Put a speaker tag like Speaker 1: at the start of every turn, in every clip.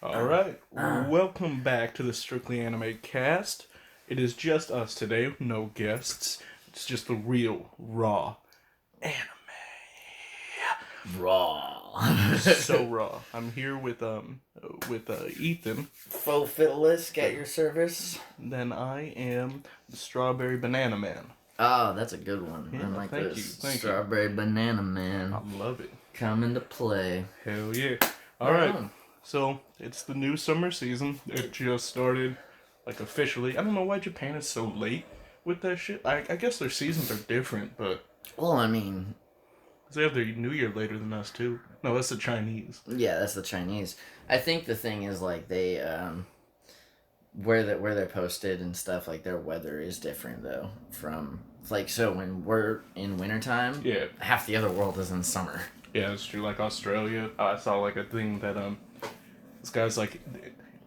Speaker 1: Alright, welcome back to the Strictly Anime Cast. It is just us today, no guests. It's just the real, raw anime.
Speaker 2: Raw.
Speaker 1: So raw. I'm here with Ethan.
Speaker 2: Faux fiddleisk at your service.
Speaker 1: Then I am the Strawberry Banana Man.
Speaker 2: Oh, that's a good one.
Speaker 1: Yeah,
Speaker 2: I like
Speaker 1: thank
Speaker 2: this.
Speaker 1: you.
Speaker 2: Strawberry Banana Man.
Speaker 1: I love it.
Speaker 2: Come into play.
Speaker 1: Hell yeah. Alright, so it's the new summer season. It just started, like, officially. I don't know why Japan is so late with that shit. I guess their seasons are different, but...
Speaker 2: Well, I mean...
Speaker 1: They have their New Year later than us, too. No, that's the Chinese.
Speaker 2: Yeah, that's the Chinese. I think the thing is, like, they, where they're posted and stuff, like, their weather is different, though, from... Like, so when we're in wintertime,
Speaker 1: yeah,
Speaker 2: half the other world is in summer.
Speaker 1: Yeah, it's true. Like, Australia, I saw, like, a thing that, this guy's, like,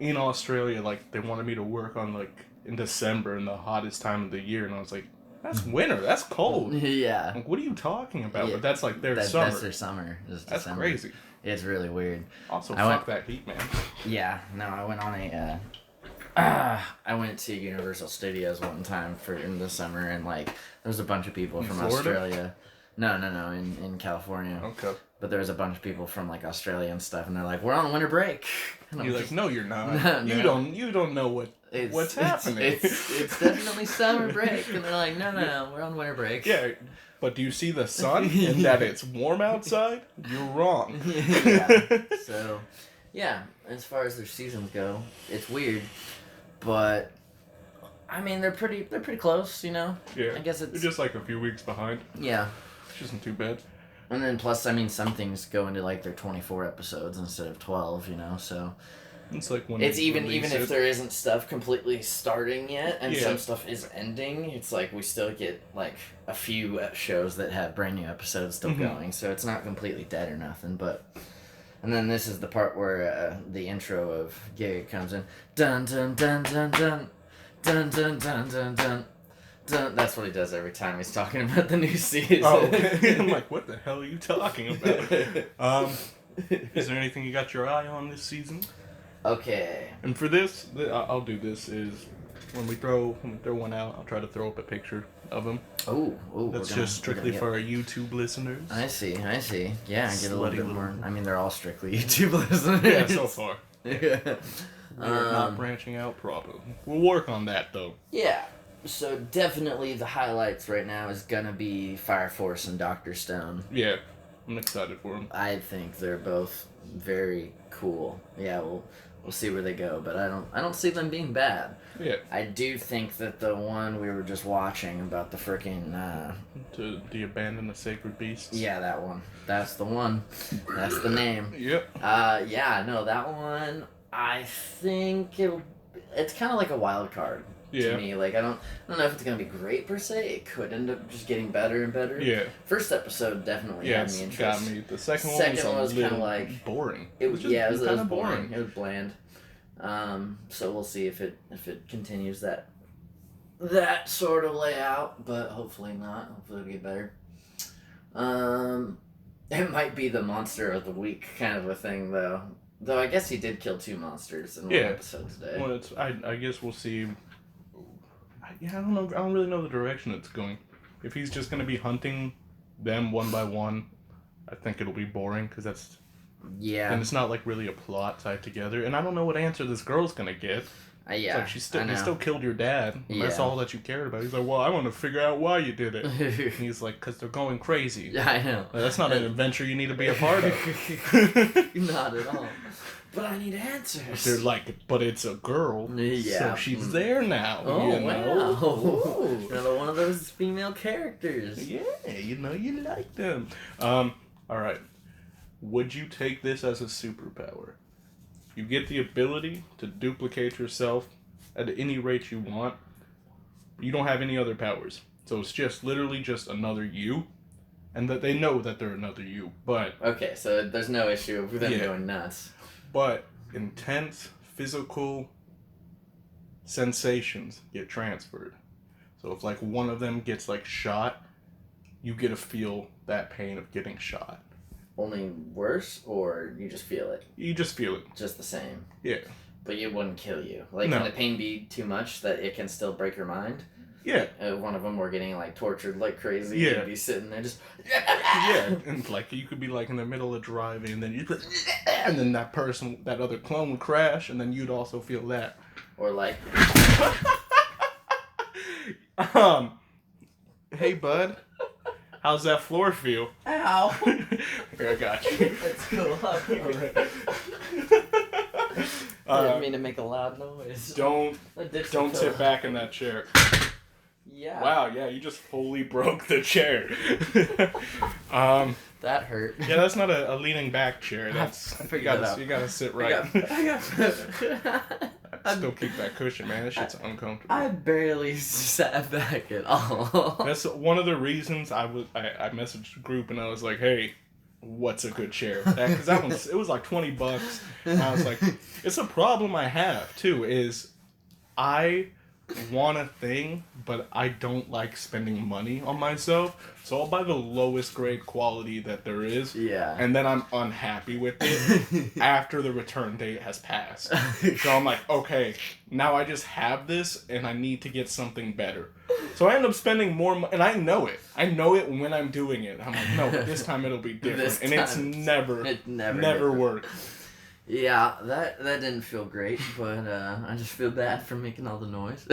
Speaker 1: in Australia, like, they wanted me to work on, like, in December in the hottest time of the year, and I was like, that's winter. That's cold.
Speaker 2: Yeah.
Speaker 1: Like, what are you talking about?
Speaker 2: Yeah.
Speaker 1: But that's like their summer.
Speaker 2: That's their summer.
Speaker 1: That's
Speaker 2: December.
Speaker 1: crazy.
Speaker 2: It's really weird.
Speaker 1: Also, fuck that heat, man.
Speaker 2: Yeah. No, I went on a. I went to Universal Studios one time in the summer, and like there was a bunch of people from
Speaker 1: Florida?
Speaker 2: Australia. No, in California.
Speaker 1: Okay.
Speaker 2: But there was a bunch of people from like Australia and stuff, and they're like, "We're on winter break."
Speaker 1: And you're like, "No, you're not.
Speaker 2: No.
Speaker 1: You don't know what's happening.
Speaker 2: It's definitely summer break." And they're like, "No, we're on winter break."
Speaker 1: Yeah, but do you see the sun and that it's warm outside? You're wrong.
Speaker 2: Yeah. So, yeah, as far as their seasons go, it's weird, but I mean they're pretty close, you know.
Speaker 1: Yeah.
Speaker 2: I guess it's
Speaker 1: they're just like a few weeks behind.
Speaker 2: Yeah.
Speaker 1: Which isn't too bad.
Speaker 2: And then plus, I mean, some things go into like their 24 episodes instead of 12, you know. So
Speaker 1: it's like when
Speaker 2: it's even if there isn't stuff completely starting yet, and
Speaker 1: Yeah.
Speaker 2: some stuff is ending. It's like we still get like a few shows that have brand new episodes still going, so it's not completely dead or nothing. But and then this is the part where the intro of Giga comes in. Dun dun dun dun dun dun dun dun dun dun. That's what he does every time he's talking about the new season.
Speaker 1: Oh, I'm like, what the hell are you talking about? Is there anything you got your eye on this season?
Speaker 2: Okay.
Speaker 1: And for this, I'll do this, is when we throw one out, I'll try to throw up a picture of him.
Speaker 2: Oh,
Speaker 1: That's just strictly for our YouTube listeners.
Speaker 2: I see. Yeah, I get a little bit more.
Speaker 1: Little...
Speaker 2: I mean, they're all strictly YouTube listeners.
Speaker 1: Yeah, so far.
Speaker 2: Yeah.
Speaker 1: We're not branching out properly. We'll work on that, though.
Speaker 2: Yeah. So definitely the highlights right now is gonna be Fire Force and Dr. Stone.
Speaker 1: Yeah, I'm excited for them.
Speaker 2: I think they're both very cool. Yeah, we'll see where they go, but I don't see them being bad.
Speaker 1: Yeah.
Speaker 2: I do think that the one we were just watching about the frickin'
Speaker 1: to the Abandon the Sacred Beasts.
Speaker 2: Yeah, that one. That's the one. That's the name.
Speaker 1: Yep.
Speaker 2: Yeah, no, that one. I think it's kind of like a wild card.
Speaker 1: Yeah.
Speaker 2: To me, like I don't know if it's gonna be great per se. It could end up just getting better and better.
Speaker 1: Yeah.
Speaker 2: First episode definitely had me interested.
Speaker 1: Got me. The second one was kind of like
Speaker 2: boring.
Speaker 1: It was
Speaker 2: kind of boring. It was bland. So we'll see if it continues that sort of layout, but hopefully not. Hopefully it'll get better. It might be the monster of the week kind of a thing though. Though I guess he did kill 2 monsters in one episode today.
Speaker 1: Well, I guess we'll see. Yeah, I don't know. I don't really know the direction it's going. If he's just going to be hunting them one by one, I think it'll be boring because that's...
Speaker 2: Yeah.
Speaker 1: And it's not like really a plot tied together. And I don't know what answer this girl's going to get.
Speaker 2: Yeah.
Speaker 1: It's like you still killed your dad. Yeah. That's all that you cared about. He's like, well, I want to figure out why you did it. And he's like, because they're going crazy.
Speaker 2: Yeah, I know.
Speaker 1: That's not an adventure you need to be a part of.
Speaker 2: Not at all. But I need answers.
Speaker 1: They're like, but it's a girl.
Speaker 2: Yeah.
Speaker 1: So she's there now.
Speaker 2: Oh,
Speaker 1: you know?
Speaker 2: Wow. Another one of those female characters.
Speaker 1: Yeah, you know you like them. Alright. Would you take this as a superpower? You get the ability to duplicate yourself at any rate you want. You don't have any other powers. So it's just literally just another you. And that they know that they're another you. But...
Speaker 2: Okay, so there's no issue with them going nuts.
Speaker 1: But intense physical sensations get transferred. So if like one of them gets like shot, you get to feel that pain of getting shot.
Speaker 2: only worse, or you just feel it?
Speaker 1: You just feel it.
Speaker 2: Just the same.
Speaker 1: Yeah.
Speaker 2: But it wouldn't kill you. Like,
Speaker 1: No.
Speaker 2: can the pain be too much that it can still break your mind?
Speaker 1: Yeah.
Speaker 2: One of them were getting, like, tortured like crazy.
Speaker 1: Yeah.
Speaker 2: You'd be sitting there just...
Speaker 1: Yeah. And, like, you could be, like, in the middle of driving, and then you'd be... And then that other clone would crash, and then you'd also feel that.
Speaker 2: Or, like...
Speaker 1: Hey, bud. How's that floor feel?
Speaker 2: Ow!
Speaker 1: Here, I got you.
Speaker 2: That's cool.
Speaker 1: Alright.
Speaker 2: I didn't mean to make a loud noise.
Speaker 1: Don't sit back in that chair.
Speaker 2: Yeah.
Speaker 1: Wow, yeah, you just fully broke the chair.
Speaker 2: That hurt.
Speaker 1: Yeah, that's not a leaning back chair. That's you gotta sit right. I'd still keep that cushion, man. That shit's uncomfortable.
Speaker 2: I barely sat back at all.
Speaker 1: That's one of the reasons I messaged the group and I was like, hey, what's a good chair? Because it was like $20, and I was like, it's a problem I have too. Is I want a thing, but I don't like spending money on myself, so I'll buy the lowest grade quality that there is.
Speaker 2: Yeah.
Speaker 1: And then I'm unhappy with it after the return date has passed. So I'm like, okay, now I just have this and I need to get something better. So I end up spending more money, and I know it. I know it when I'm doing it. I'm like, no, this time it'll be different. And it's never worked.
Speaker 2: Yeah, that didn't feel great, but I just feel bad for making all the noise.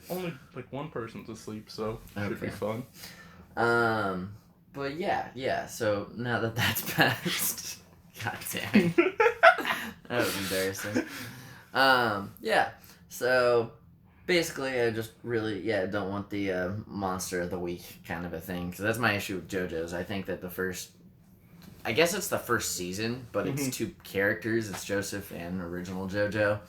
Speaker 1: Only like one person's asleep, so it should be fun.
Speaker 2: But yeah. So now that that's passed, god damn, that was embarrassing. Yeah. So basically, I just really don't want the monster of the week kind of a thing, because that's my issue with JoJo's. I think that I guess it's the first season, but it's two characters. It's Joseph and original JoJo.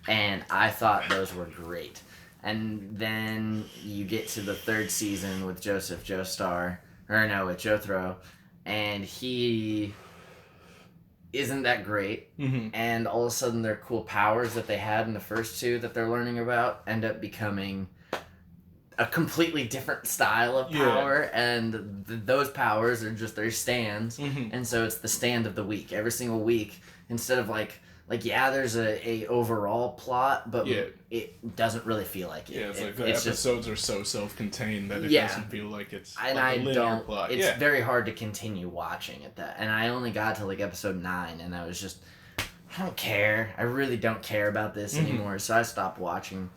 Speaker 2: And I thought those were great. And then you get to the third season with with Jotaro. And he isn't that great. Mm-hmm. And all of a sudden their cool powers that they had in the first two that they're learning about end up becoming a completely different style of power, and those powers are just their stands, and so it's the stand of the week. Every single week, instead of like there's a overall plot, but it doesn't really feel like it.
Speaker 1: Yeah, it's like the episodes are so self-contained that it doesn't feel like it's
Speaker 2: and
Speaker 1: like a linear plot.
Speaker 2: It's very hard to continue watching at that. And I only got to like episode 9, and I was just, I don't care. I really don't care about this anymore, so I stopped watching.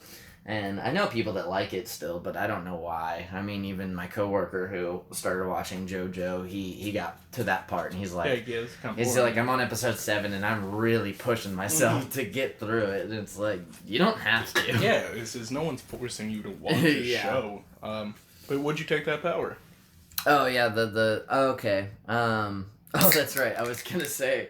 Speaker 2: And I know people that like it still, but I don't know why. I mean, even my coworker who started watching JoJo, he got to that part, and he's like, I'm on episode 7, and I'm really pushing myself to get through it. And it's like, you don't have to.
Speaker 1: Yeah, no one's forcing you to watch a show. But would you take that power?
Speaker 2: Oh yeah, okay. Oh, that's right. I was gonna say,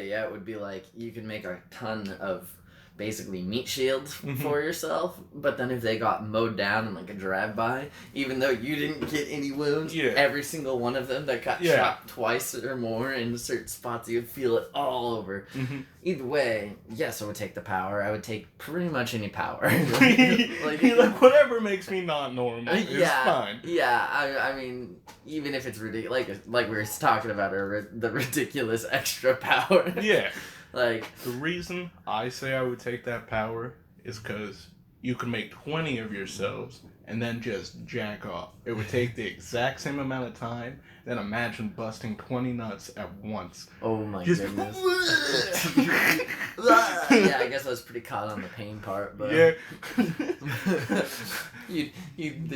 Speaker 2: yeah, it would be like you could make a ton of basically meat shields for yourself, but then if they got mowed down in like a drive-by, even though you didn't get any wounds, every single one of them that got shot twice or more in certain spots, you'd feel it all over. Either way, yes, I would take the power. I would take pretty much any power.
Speaker 1: like whatever makes me not normal is fine.
Speaker 2: Yeah, I mean, even if it's ridiculous, like we were talking about the ridiculous extra power.
Speaker 1: Yeah.
Speaker 2: Like,
Speaker 1: the reason I say I would take that power is because you can make 20 of yourselves and then just jack off. It would take the exact same amount of time. Then imagine busting 20 nuts at once.
Speaker 2: Oh my goodness. Yeah, I guess I was pretty caught on the pain part, but
Speaker 1: yeah.
Speaker 2: you'd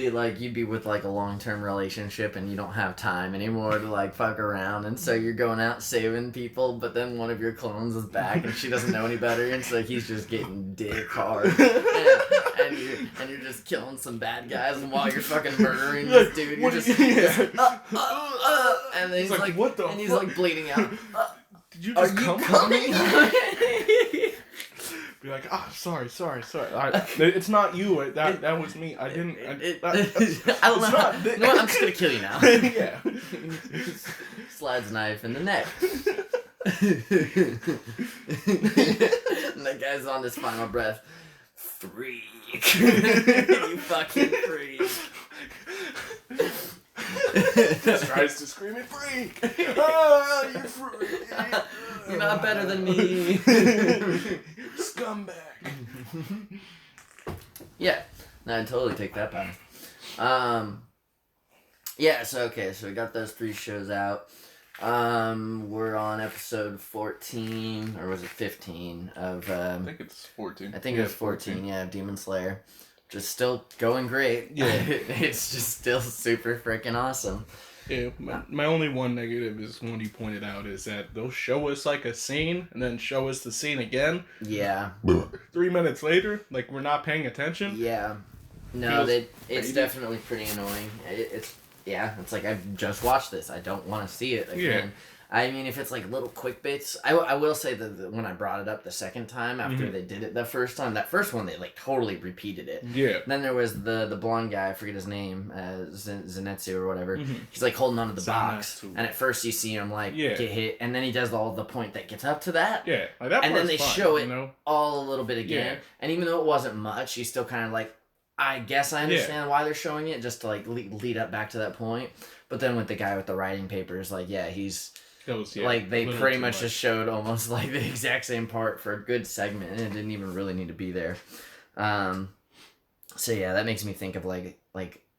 Speaker 2: be with like a long-term relationship and you don't have time anymore to like fuck around, and so you're going out saving people, but then one of your clones is back and she doesn't know any better, and so he's just getting dick hard. And you're just killing some bad guys, and while you're fucking murdering this dude, you're just and then he's like, what the fuck? He's like bleeding out.
Speaker 1: Did you just
Speaker 2: coming?
Speaker 1: Be like, sorry. It's not you. That was me. I didn't.
Speaker 2: I don't know. You know what? I'm just gonna kill you now.
Speaker 1: Yeah.
Speaker 2: Slides knife in the neck. And that guy's on his final breath. Freak. You fucking freak.
Speaker 1: Just tries to scream it freak. Oh, you freak.
Speaker 2: You're not better than me.
Speaker 1: Scumbag.
Speaker 2: Yeah. No, I totally take that back. Yeah, so we got those 3 shows out. We're on episode 14, or was it 15 of
Speaker 1: I think it's 14.
Speaker 2: I think it was 14, yeah, of Demon Slayer. Just still going great.
Speaker 1: Yeah.
Speaker 2: It's just still super freaking awesome.
Speaker 1: Yeah, my only one negative is one you pointed out is that they'll show us like a scene and then show us the scene again.
Speaker 2: Yeah.
Speaker 1: 3 minutes later, like we're not paying attention.
Speaker 2: Yeah. No, it's definitely pretty annoying. It's like I've just watched this. I don't want to see it again. Yeah. I mean, if it's like little quick bits, I will say that when I brought it up the second time after they did it the first time, that first one they like totally repeated it.
Speaker 1: Yeah.
Speaker 2: Then there was the blonde guy, I forget his name, Zenetsu or whatever. He's like holding onto the box, and at first you see him like get hit, and then he does all the point that gets up to that.
Speaker 1: Yeah, like that.
Speaker 2: And then they show it
Speaker 1: you know?
Speaker 2: all a little bit again, and even though it wasn't much, you still kind of like, I guess I understand why they're showing it, just to like lead up back to that point. But then with the guy with the writing papers, like like they pretty much just showed almost like the exact same part for a good segment, and it didn't even really need to be there. So yeah, that makes me think of like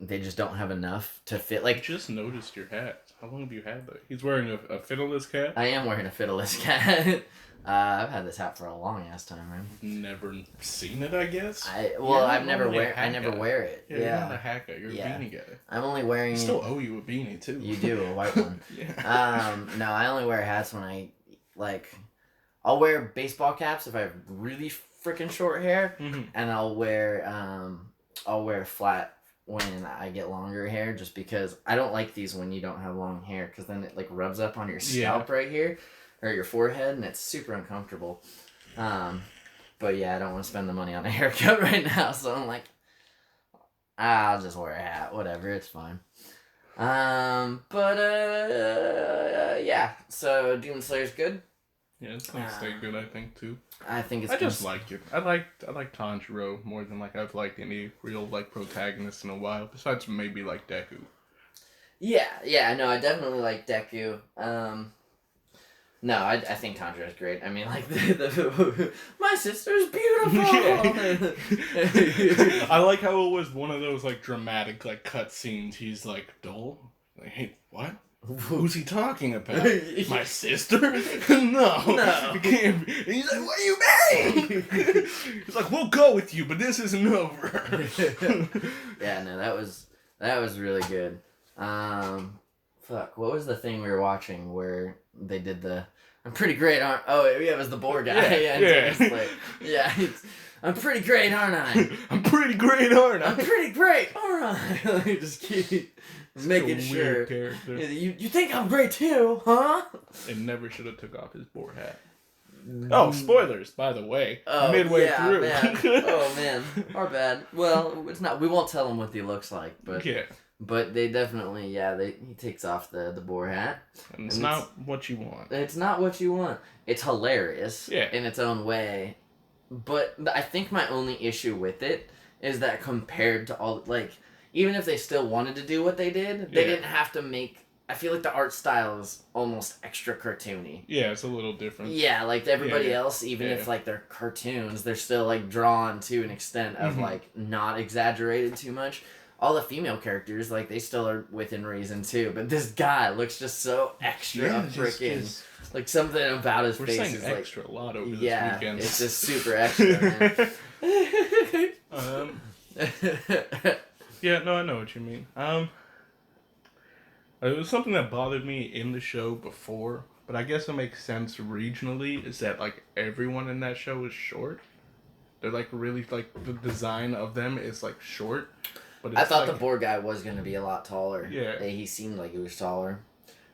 Speaker 2: they just don't have enough to fit. Like,
Speaker 1: I just noticed your hat. How long have you had that? He's wearing a fiddleless cap.
Speaker 2: I am wearing a fiddleless cap. I've had this hat for a long ass time, man.
Speaker 1: Never seen it, I guess.
Speaker 2: I never wear it.
Speaker 1: Yeah, you're not a hat guy. You're a beanie guy.
Speaker 2: I'm only wearing.
Speaker 1: I still owe you a beanie too.
Speaker 2: You do, a white one. No, I only wear hats when I I'll wear baseball caps if I have really freaking short hair, and I'll wear flat when I get longer hair, just because I don't like these when you don't have long hair, because then it like rubs up on your scalp right here. Or your forehead, and it's super uncomfortable. But yeah, I don't want to spend the money on a haircut right now, so I'm like, I'll just wear a hat, whatever, it's fine. Yeah, so Demon Slayer's good.
Speaker 1: Yeah, it's gonna stay good, I think, too.
Speaker 2: I think it's
Speaker 1: I just like it. I like Tanjiro more than like I've liked any real like protagonist in a while, besides maybe like Deku.
Speaker 2: Yeah, no, I definitely like Deku. No, I think Tanjiro is great. I mean, like, my sister's beautiful!
Speaker 1: Yeah. I like how it was one of those, like, dramatic, like, cut scenes. He's, like, dull. Like, hey, what? Who's he talking about? My sister? No. He's like, what do you mean? He's like, we'll go with you, but this isn't over.
Speaker 2: Yeah, no, that was really good. What was the thing we were watching where they did the... I'm pretty great, aren't... Oh, yeah, it was the boar guy. Yeah. I'm pretty great, aren't I?
Speaker 1: I'm pretty great, aren't I?
Speaker 2: I'm pretty great, aren't I? Just keep making sure.
Speaker 1: Character.
Speaker 2: You think I'm great too, huh?
Speaker 1: It never should have took off his boar hat. Oh, spoilers, by the way.
Speaker 2: Oh,
Speaker 1: midway through.
Speaker 2: Man. Oh, man. Our bad. Well, it's not... We won't tell him what he looks like, but...
Speaker 1: Yeah.
Speaker 2: But they definitely, he takes off the boar hat.
Speaker 1: And it's not what you want.
Speaker 2: It's not what you want. It's hilarious in its own way. But I think my only issue with it is that compared to all, like, even if they still wanted to do what they did, they didn't have to make... I feel like the art style is almost extra cartoony.
Speaker 1: Yeah, it's a little different.
Speaker 2: Yeah, like everybody else, even if, like, they're cartoons, they're still, like, drawn to an extent of, like, not exaggerated too much. All the female characters, like, they still are within reason, too. But this guy looks just so extra freaking... Like, something about his face is, like...
Speaker 1: We're saying extra a lot over this weekend.
Speaker 2: It's just super extra, man.
Speaker 1: Yeah, no, I know what you mean. It was something that bothered me in the show before, but I guess it makes sense regionally, is that, like, everyone in that show is short. They're, like, really, like, the design of them is, like, short. But it's
Speaker 2: I thought
Speaker 1: like,
Speaker 2: the boar guy was going to be a lot taller.
Speaker 1: Yeah.
Speaker 2: He seemed like he was taller.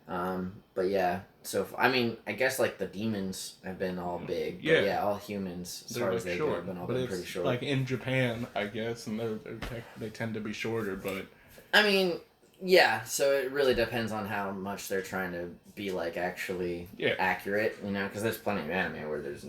Speaker 2: But yeah, so, I mean, I guess, like, the demons have been all big. But yeah, all humans, as far as they go, have been all been pretty short.
Speaker 1: Like, in Japan, I guess, and they tend to be shorter, but...
Speaker 2: I mean, Yeah, so it really depends on how much they're trying to be like actually accurate, you know, because there's plenty of anime where there's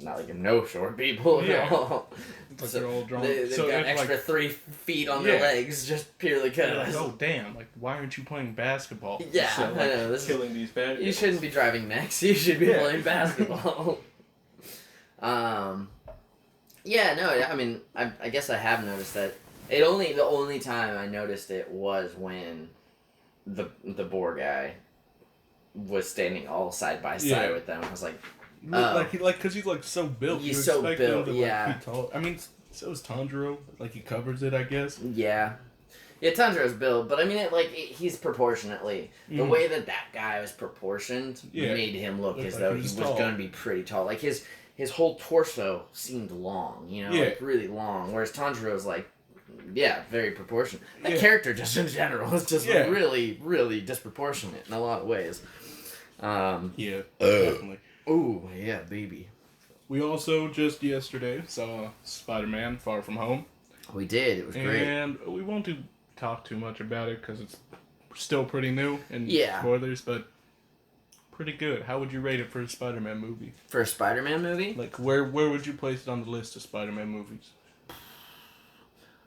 Speaker 2: not like no short people at all.
Speaker 1: It's like
Speaker 2: so
Speaker 1: they're all drawn.
Speaker 2: They've got an extra 3 feet on their legs just purely because.
Speaker 1: Like, oh damn! Like, why aren't you playing basketball?
Speaker 2: Yeah,
Speaker 1: so, like,
Speaker 2: I know.
Speaker 1: Killing these bad guys.
Speaker 2: You shouldn't be driving mechs. You should be playing basketball. Yeah, no, I mean, I guess I have noticed that. The only time I noticed it was when the boar guy was standing all side by side with them. I was like,
Speaker 1: because he's like so built.
Speaker 2: He's so built,
Speaker 1: him to, like, be tall. I mean, so is Tanjiro. Like, he covers it, I guess.
Speaker 2: Yeah, Tanjiro's built, but I mean, he's proportionately the way that guy was proportioned made him look as though he was going to be pretty tall. Like his whole torso seemed long, you know, like really long. Whereas Tanjiro's like. Yeah, very proportionate. That character, just in general, is just really, really disproportionate in a lot of ways.
Speaker 1: Definitely.
Speaker 2: Ooh, yeah, baby.
Speaker 1: We also just yesterday saw Spider-Man: Far From Home.
Speaker 2: We did. It was great.
Speaker 1: And we won't talk too much about it because it's still pretty new and spoilers, but pretty good. How would you rate it for a Spider-Man movie?
Speaker 2: For a Spider-Man movie?
Speaker 1: Like, where would you place it on the list of Spider-Man movies?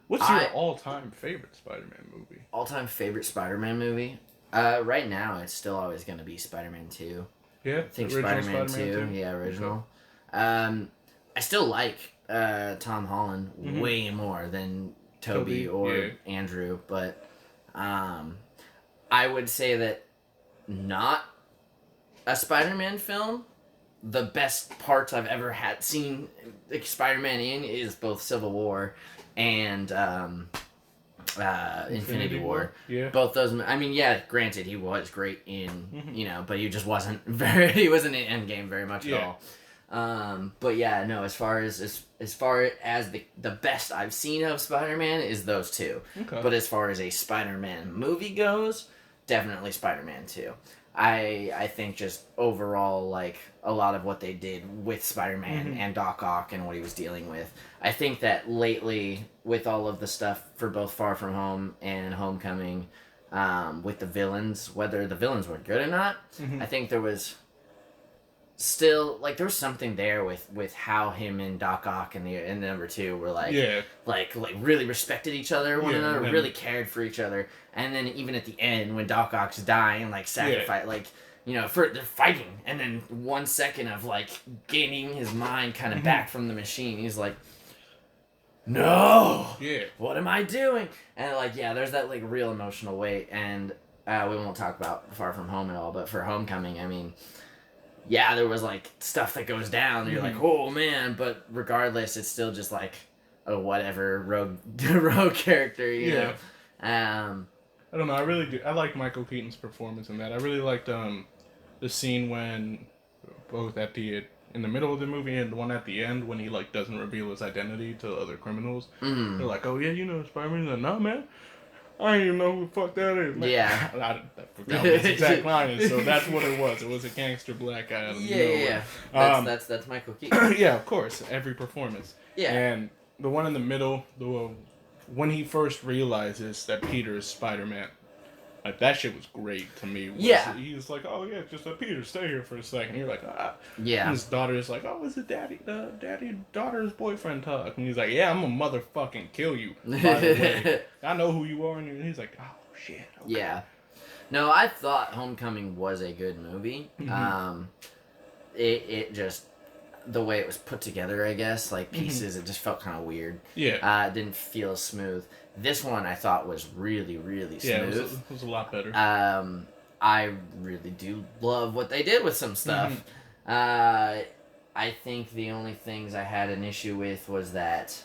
Speaker 1: What's your all-time favorite Spider-Man movie?
Speaker 2: All-time favorite Spider-Man movie? Right now, it's still always going to be Spider-Man 2.
Speaker 1: Yeah?
Speaker 2: I think Spider-Man 2. Yeah, original. Okay. I still like Tom Holland way more than Tobey or Andrew, but I would say that not a Spider-Man film, the best parts I've ever seen Spider-Man in is both Civil War and Infinity War. Yeah. Both those. I mean, yeah. Granted, he was great in but he just wasn't he wasn't in Endgame very much at all. But yeah, no. As far as the best I've seen of Spider-Man is those two. Okay. But as far as a Spider-Man movie goes, definitely Spider-Man 2. I think just overall, like, a lot of what they did with Spider-Man and Doc Ock and what he was dealing with. I think that lately, with all of the stuff for both Far From Home and Homecoming, with the villains, whether the villains were good or not, I think there was still, like, there was something there with how him and Doc Ock and the number 2 were, like, like really respected each other, one another, really cared for each other. And then even at the end, when Doc Ock's dying, like, sacrifice, like, they're fighting, and then 1 second of, like, gaining his mind kind of back from the machine, he's like, no! Yeah. What am I doing? And, like, there's that, like, real emotional weight, and we won't talk about Far From Home at all, but for Homecoming, I mean, there was, like, stuff that goes down, and you're like, oh, man, but regardless, it's still just, like, a whatever rogue character, you know?
Speaker 1: I don't know. I really do. I like Michael Keaton's performance in that. I really liked the scene when both in the middle of the movie and the one at the end when he like doesn't reveal his identity to other criminals. They're like, "Oh yeah, you know Spider-Man." He's like, "No, man, I don't even know who the fuck that is." Man. Yeah, I forgot what his exact line is. So that's what it was. It was a gangster black guy. Out of nowhere.
Speaker 2: That's Michael Keaton.
Speaker 1: Yeah, of course. Every performance. Yeah, and the one in the middle, when he first realizes that Peter is Spider-Man, like, that shit was great to me. He was like, oh, yeah, just let Peter stay here for a second. You're like, ah. Yeah. And his daughter is like, oh, it's the daughter's boyfriend talk. And he's like, yeah, I'm gonna motherfucking kill you, by the way. I know who you are. And he's like, oh, shit. Okay.
Speaker 2: Yeah. No, I thought Homecoming was a good movie. It just... the way it was put together, I guess, like pieces, it just felt kind of weird. Yeah. It didn't feel smooth. This one I thought was really, really smooth.
Speaker 1: Yeah, it was a lot better.
Speaker 2: I really do love what they did with some stuff. I think the only things I had an issue with was that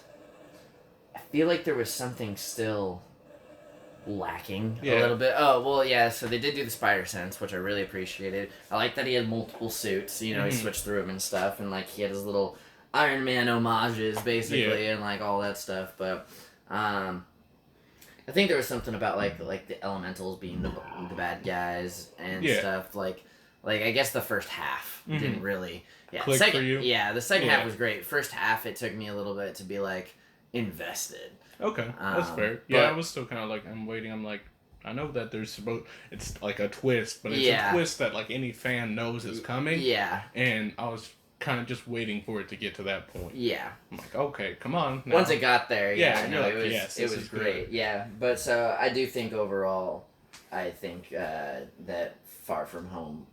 Speaker 2: I feel like there was something still lacking a little bit. Oh, well, yeah, so they did do the spider sense, which I really appreciated. I like that he had multiple suits, he switched through them and stuff, and, like, he had his little Iron Man homages, basically, and, like, all that stuff, but, I think there was something about, like the elementals being the bad guys and stuff, like, I guess the first half didn't really,
Speaker 1: click for you?
Speaker 2: Yeah, the second half was great. First half, it took me a little bit to be, like, invested.
Speaker 1: Okay, that's fair. Yeah, I was still kind of like, I'm waiting. I'm like, I know that it's like a twist, but it's
Speaker 2: Yeah.
Speaker 1: a twist that like any fan knows is coming.
Speaker 2: Yeah.
Speaker 1: And I was kind of just waiting for it to get to that point.
Speaker 2: Yeah.
Speaker 1: I'm like, okay, come on. Now.
Speaker 2: Once it got there,
Speaker 1: Yeah,
Speaker 2: no,
Speaker 1: you're like,
Speaker 2: it was
Speaker 1: yes,
Speaker 2: it
Speaker 1: this
Speaker 2: was
Speaker 1: is
Speaker 2: great.
Speaker 1: good.
Speaker 2: Yeah, but so I do think overall, I think that Far From Home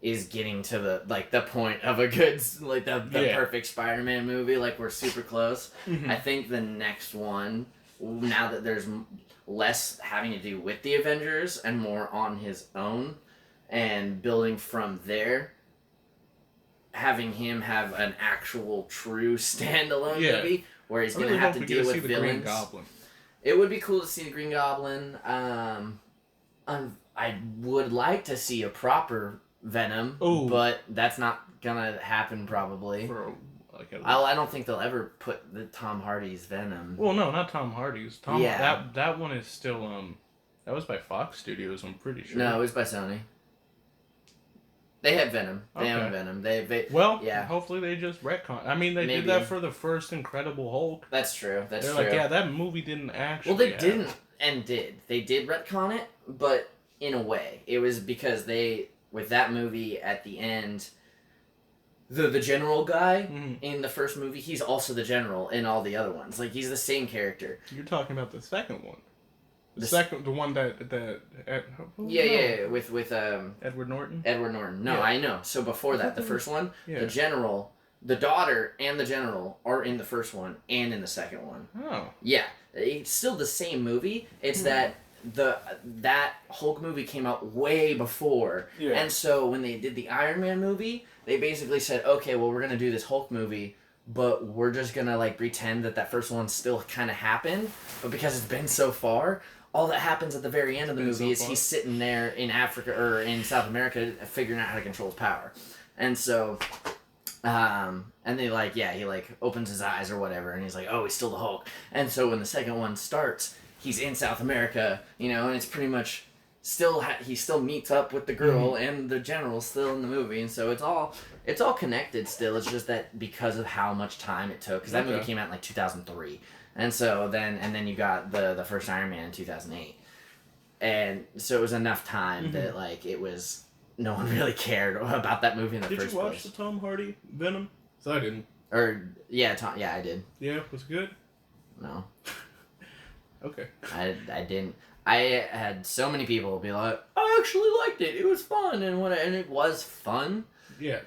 Speaker 2: is getting to the point of a good the perfect Spider-Man movie. Like we're super close.
Speaker 1: Mm-hmm.
Speaker 2: I think the next one, now that there's less having to do with the Avengers and more on his own, and building from there. Having him have an actual true standalone movie where he's going to have to deal with villains. Green Goblin. It would be cool to see the Green Goblin. I would like to see a proper Venom, but that's not gonna happen probably. I don't think they'll ever put the Tom Hardy's Venom.
Speaker 1: Well, no, not Tom Hardy's. That one is still that was by Fox Studios. I'm pretty sure.
Speaker 2: No, it was by Sony. They had Venom. They own Venom.
Speaker 1: Hopefully they just retcon. I mean, they did that for the first Incredible Hulk.
Speaker 2: That's true. They're true.
Speaker 1: Like, yeah, that movie didn't actually.
Speaker 2: Well, they didn't and did. They did retcon it, but in a way, it was because with that movie at the end, the general guy in the first movie, he's also the general in all the other ones. Like he's the same character.
Speaker 1: You're talking about the second one. The one
Speaker 2: with
Speaker 1: Edward Norton.
Speaker 2: Edward Norton. No, I know. So before that, the first one, the general, the daughter, and the general are in the first one and in the second one.
Speaker 1: Oh.
Speaker 2: Yeah, it's still the same movie. It's that that Hulk movie came out way before, and so when they did the Iron Man movie, they basically said, okay, well we're gonna do this Hulk movie. But we're just gonna pretend that first one still kind of happened, but because it's been so far, all that happens at the very end of the movie is he's sitting there in Africa or in South America figuring out how to control his power, and so, and they he opens his eyes or whatever, and he's like, oh, he's still the Hulk, and so when the second one starts, he's in South America, and it's pretty much still he still meets up with the girl and the general still in the movie, and so it's all connected still. It's just that because of how much time it took, because that movie came out in 2003, and so then you got the first Iron Man in 2008, and so it was enough time that it was no one really cared about that movie in the first place.
Speaker 1: Did you watch the Tom Hardy Venom? So I didn't.
Speaker 2: I did.
Speaker 1: Yeah, was it good?
Speaker 2: No.
Speaker 1: Okay.
Speaker 2: I didn't. I had so many people be like, I actually liked it. It was fun, and it was fun.
Speaker 1: Yeah.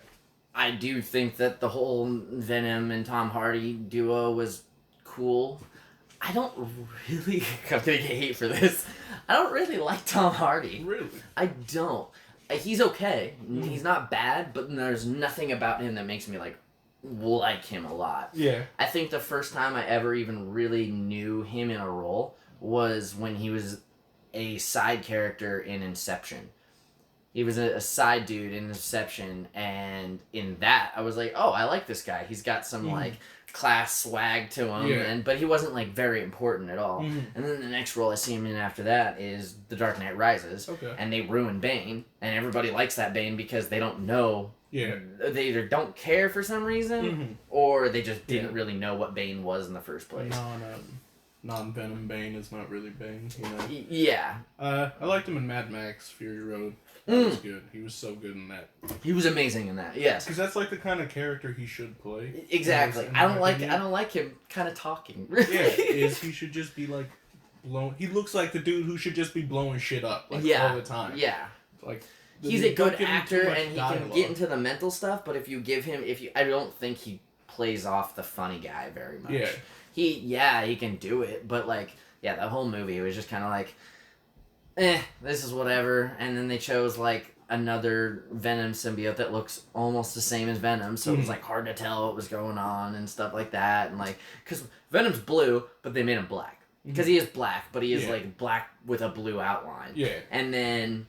Speaker 2: I do think that the whole Venom and Tom Hardy duo was cool. I don't really... I'm gonna get hate for this. I don't really like Tom Hardy.
Speaker 1: Really?
Speaker 2: I don't. He's okay. He's not bad, but there's nothing about him that makes me like him a lot.
Speaker 1: Yeah.
Speaker 2: I think the first time I ever even really knew him in a role was when he was a side character in Inception. He was a side dude in Inception, and in that, I was like, oh, I like this guy. He's got some, class swag to him, but he wasn't, very important at all. And then the next role I see him in after that is The Dark Knight Rises, and they ruin Bane, and everybody likes that Bane because they don't know. Yeah. They either don't care for some reason, or they just didn't really know what Bane was in the first place.
Speaker 1: Non-Venom Bane is not really Bane,
Speaker 2: Yeah.
Speaker 1: I liked him in Mad Max Fury Road. That was good. He was so good in that.
Speaker 2: He was amazing in that. Yes.
Speaker 1: Because that's the kind of character he should play.
Speaker 2: Exactly. I don't like him kind of talking.
Speaker 1: He should just be blown. He looks like the dude who should just be blowing shit up all the time.
Speaker 2: Yeah. He's a good actor and he can get into the mental stuff, but I don't think he plays off the funny guy very much. Yeah. He can do it, but the whole movie was just kind of this is whatever, and then they chose another Venom symbiote that looks almost the same as Venom, so it was hard to tell what was going on and stuff like that, and because Venom's blue, but they made him black because he is black, but he is black with a blue outline. Yeah, and then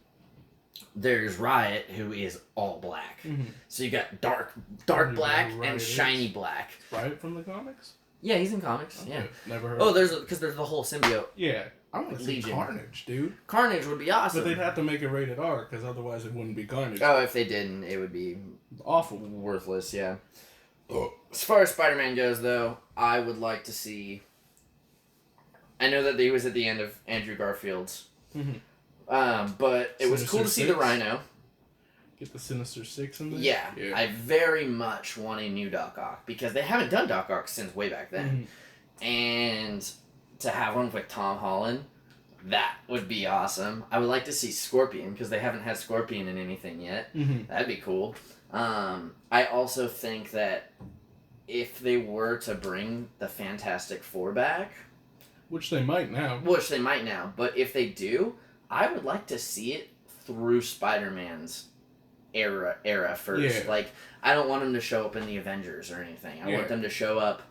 Speaker 2: there's Riot, who is all black. So you got dark black and shiny black.
Speaker 1: Riot from the comics?
Speaker 2: Yeah, he's in comics.
Speaker 1: Okay.
Speaker 2: Yeah,
Speaker 1: never heard.
Speaker 2: Oh, there's the whole symbiote.
Speaker 1: Yeah. I want to see Carnage, dude.
Speaker 2: Carnage would be awesome.
Speaker 1: But they'd have to make it rated R, because otherwise it wouldn't be Carnage.
Speaker 2: Oh, if they didn't, it would be
Speaker 1: awful.
Speaker 2: Worthless, yeah. As far as Spider-Man goes, though, I would like to see... I know that he was at the end of Andrew Garfield's. But it was cool to see the Rhino.
Speaker 1: Get the Sinister Six in there?
Speaker 2: Yeah. I very much want a new Doc Ock, because they haven't done Doc Ock since way back then. And to have one with Tom Holland, that would be awesome. I would like to see Scorpion, because they haven't had Scorpion in anything yet. That'd be cool. I also think that if they were to bring the Fantastic Four back...
Speaker 1: Which they might now.
Speaker 2: But if they do, I would like to see it through Spider-Man's era first.
Speaker 1: Yeah.
Speaker 2: Like, I don't want them to show up in the Avengers or anything. I want them to show up...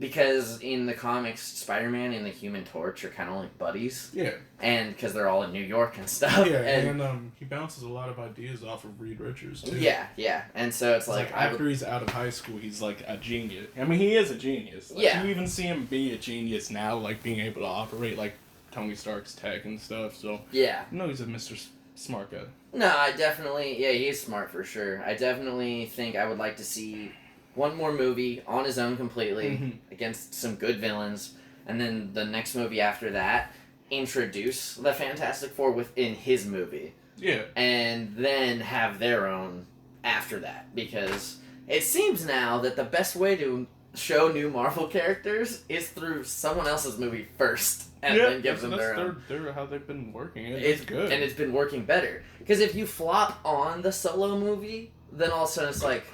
Speaker 2: Because in the comics, Spider-Man and the Human Torch are kind of like buddies.
Speaker 1: Yeah.
Speaker 2: And because they're all in New York and stuff.
Speaker 1: Yeah, and he bounces a lot of ideas off of Reed Richards, too.
Speaker 2: Yeah. And so it's like
Speaker 1: after he's out of high school, he's like a genius. I mean, he is a genius. Like, you even see him be a genius now, like being able to operate like Tony Stark's tech and stuff, so...
Speaker 2: Yeah.
Speaker 1: No, he's a Mr. Smart guy.
Speaker 2: No, I definitely... Yeah, he's smart for sure. I definitely think I would like to see... one more movie on his own completely against some good villains, and then the next movie after that introduce the Fantastic Four within his movie.
Speaker 1: Yeah.
Speaker 2: And then have their own after that, because it seems now that the best way to show new Marvel characters is through someone else's movie first and then give them their own.
Speaker 1: They're how they've been working. It's good.
Speaker 2: And it's been working better. Because if you flop on the solo movie, then all of a sudden it's like,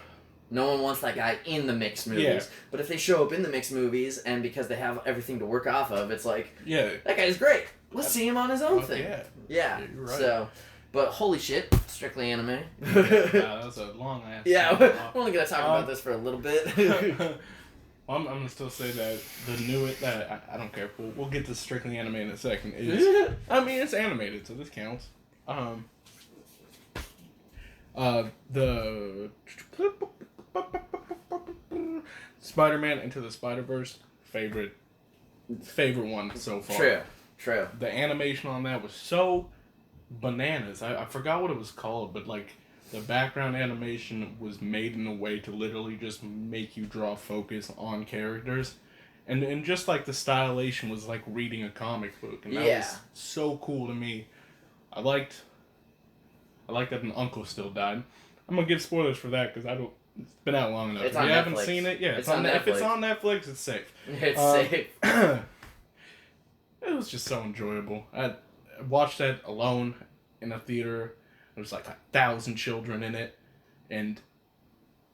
Speaker 2: no one wants that guy in the mixed movies.
Speaker 1: Yeah.
Speaker 2: But if they show up in the mixed movies, and because they have everything to work off of, it's like, that guy's great. Let's see him on his own thing. Yeah.
Speaker 1: You're right.
Speaker 2: So, but holy shit, Strictly Anime.
Speaker 1: That was a long ass.
Speaker 2: Yeah, we're only going to talk about this for a little bit.
Speaker 1: I'm going to still say that the newest, I don't care, we'll get to Strictly Anime in a second. I mean, it's animated, so this counts. The Spider-Man Into the Spider-Verse, favorite one so far.
Speaker 2: True.
Speaker 1: The animation on that was so bananas. I forgot what it was called, but like the background animation was made in a way to literally just make you draw focus on characters. And just like the stylization was like reading a comic book. And that was so cool to me. I liked that an uncle still died. I'm gonna give spoilers for that because it's been out long enough.
Speaker 2: If
Speaker 1: you haven't seen it, it's on Netflix. If it's on Netflix, it's safe.
Speaker 2: It's safe.
Speaker 1: It was just so enjoyable. I watched that alone in a theater. There was like 1,000 children in it, and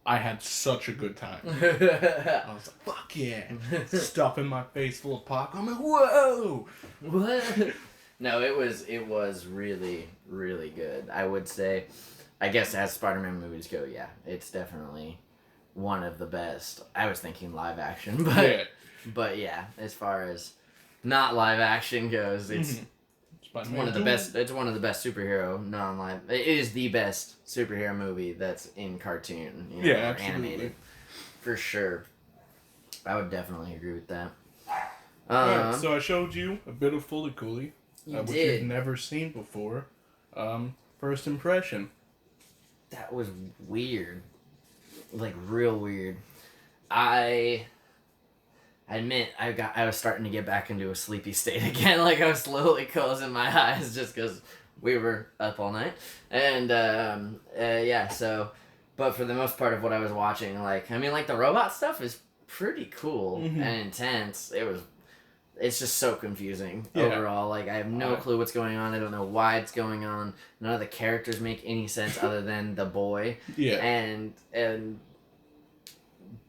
Speaker 1: I had such a good time. I was like, fuck yeah. Stuffing my face full of popcorn. I'm like, whoa!
Speaker 2: What? No, it was really, really good. I would say, I guess as Spider-Man movies go, yeah, it's definitely one of the best. I was thinking live action, but yeah, as far as not live action goes, it's one of the best. It's one of the best superhero non-live. It is the best superhero movie that's in cartoon, or animated, for sure. I would definitely agree with that.
Speaker 1: Alright, so I showed you a bit of Fully Cooley, which you've never seen before. First impression.
Speaker 2: That was weird, like real weird. I admit I was starting to get back into a sleepy state again. Like I was slowly closing my eyes just because we were up all night, and So, but for the most part of what I was watching, the robot stuff is pretty cool and intense. It's just so confusing overall. Like I have no clue what's going on. I don't know why it's going on. None of the characters make any sense other than the boy.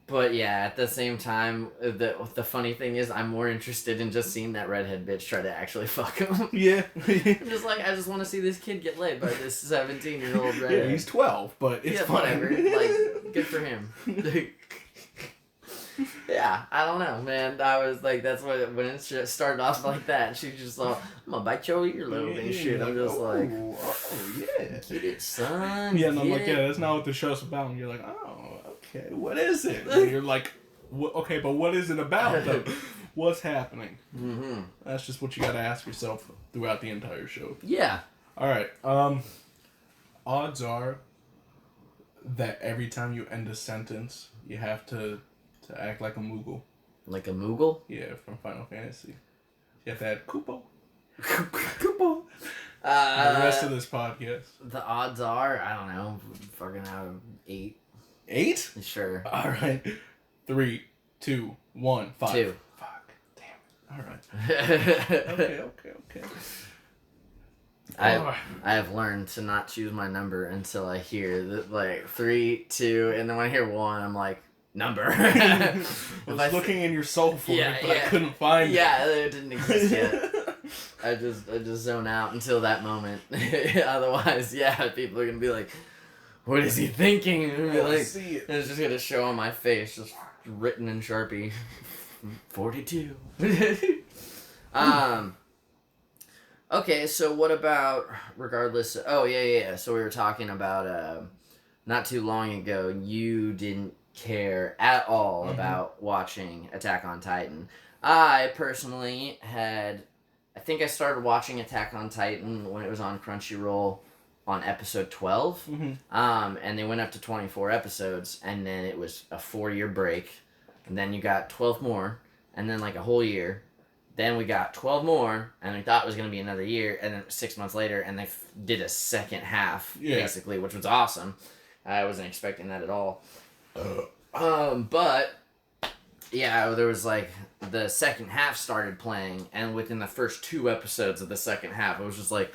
Speaker 2: But yeah, at the same time, the funny thing is, I'm more interested in just seeing that redhead bitch try to actually fuck him.
Speaker 1: Yeah.
Speaker 2: I'm just like, I just want to see this kid get laid by this 17-year-old redhead.
Speaker 1: Yeah, he's 12, but it's fine.
Speaker 2: Whatever. Like, good for him. Yeah, I don't know, man. I was like, that's when it started off like that. And she just like, I'm gonna bite your earlobe and shit. I'm just like, get it, son.
Speaker 1: Yeah, and I'm like, that's not what the show's about. And you're like, oh, okay, what is it? And you're like, okay, but what is it about though? What's happening? That's just what you gotta ask yourself throughout the entire show.
Speaker 2: Yeah.
Speaker 1: All right. Odds are that every time you end a sentence, you have to act like a Moogle.
Speaker 2: Like a Moogle?
Speaker 1: Yeah, from Final Fantasy. You have to add Kupo.
Speaker 2: Kupo.
Speaker 1: The rest of this podcast.
Speaker 2: The odds are, I don't know, fucking out of 8.
Speaker 1: 8?
Speaker 2: Sure.
Speaker 1: All right. 3, 2, 1, 5.
Speaker 2: 2.
Speaker 1: Fuck. Damn it. All right. Okay.
Speaker 2: I have learned to not choose my number until I hear that, 3, 2, and then when I hear 1, I'm like, number.
Speaker 1: I was looking in your soul for it, but I couldn't find it.
Speaker 2: Yeah, it didn't exist yet. I just zone out until that moment. Otherwise, people are gonna be like, "What is he thinking?" And
Speaker 1: See it.
Speaker 2: it's just gonna show on my face, just written in Sharpie, 42. Okay, so what about regardless? Oh yeah. So we were talking about not too long ago. You didn't care at all about watching Attack on Titan. I personally had. I think I started watching Attack on Titan when it was on Crunchyroll on episode 12. And they went up to 24 episodes, and then it was a 4-year break. And then you got 12 more, and then a whole year. Then we got 12 more, and we thought it was going to be another year, and then 6 months later, and they did a second half, basically, which was awesome. I wasn't expecting that at all. But... yeah, there was the second half started playing, and within the first 2 episodes of the second half, it was just like,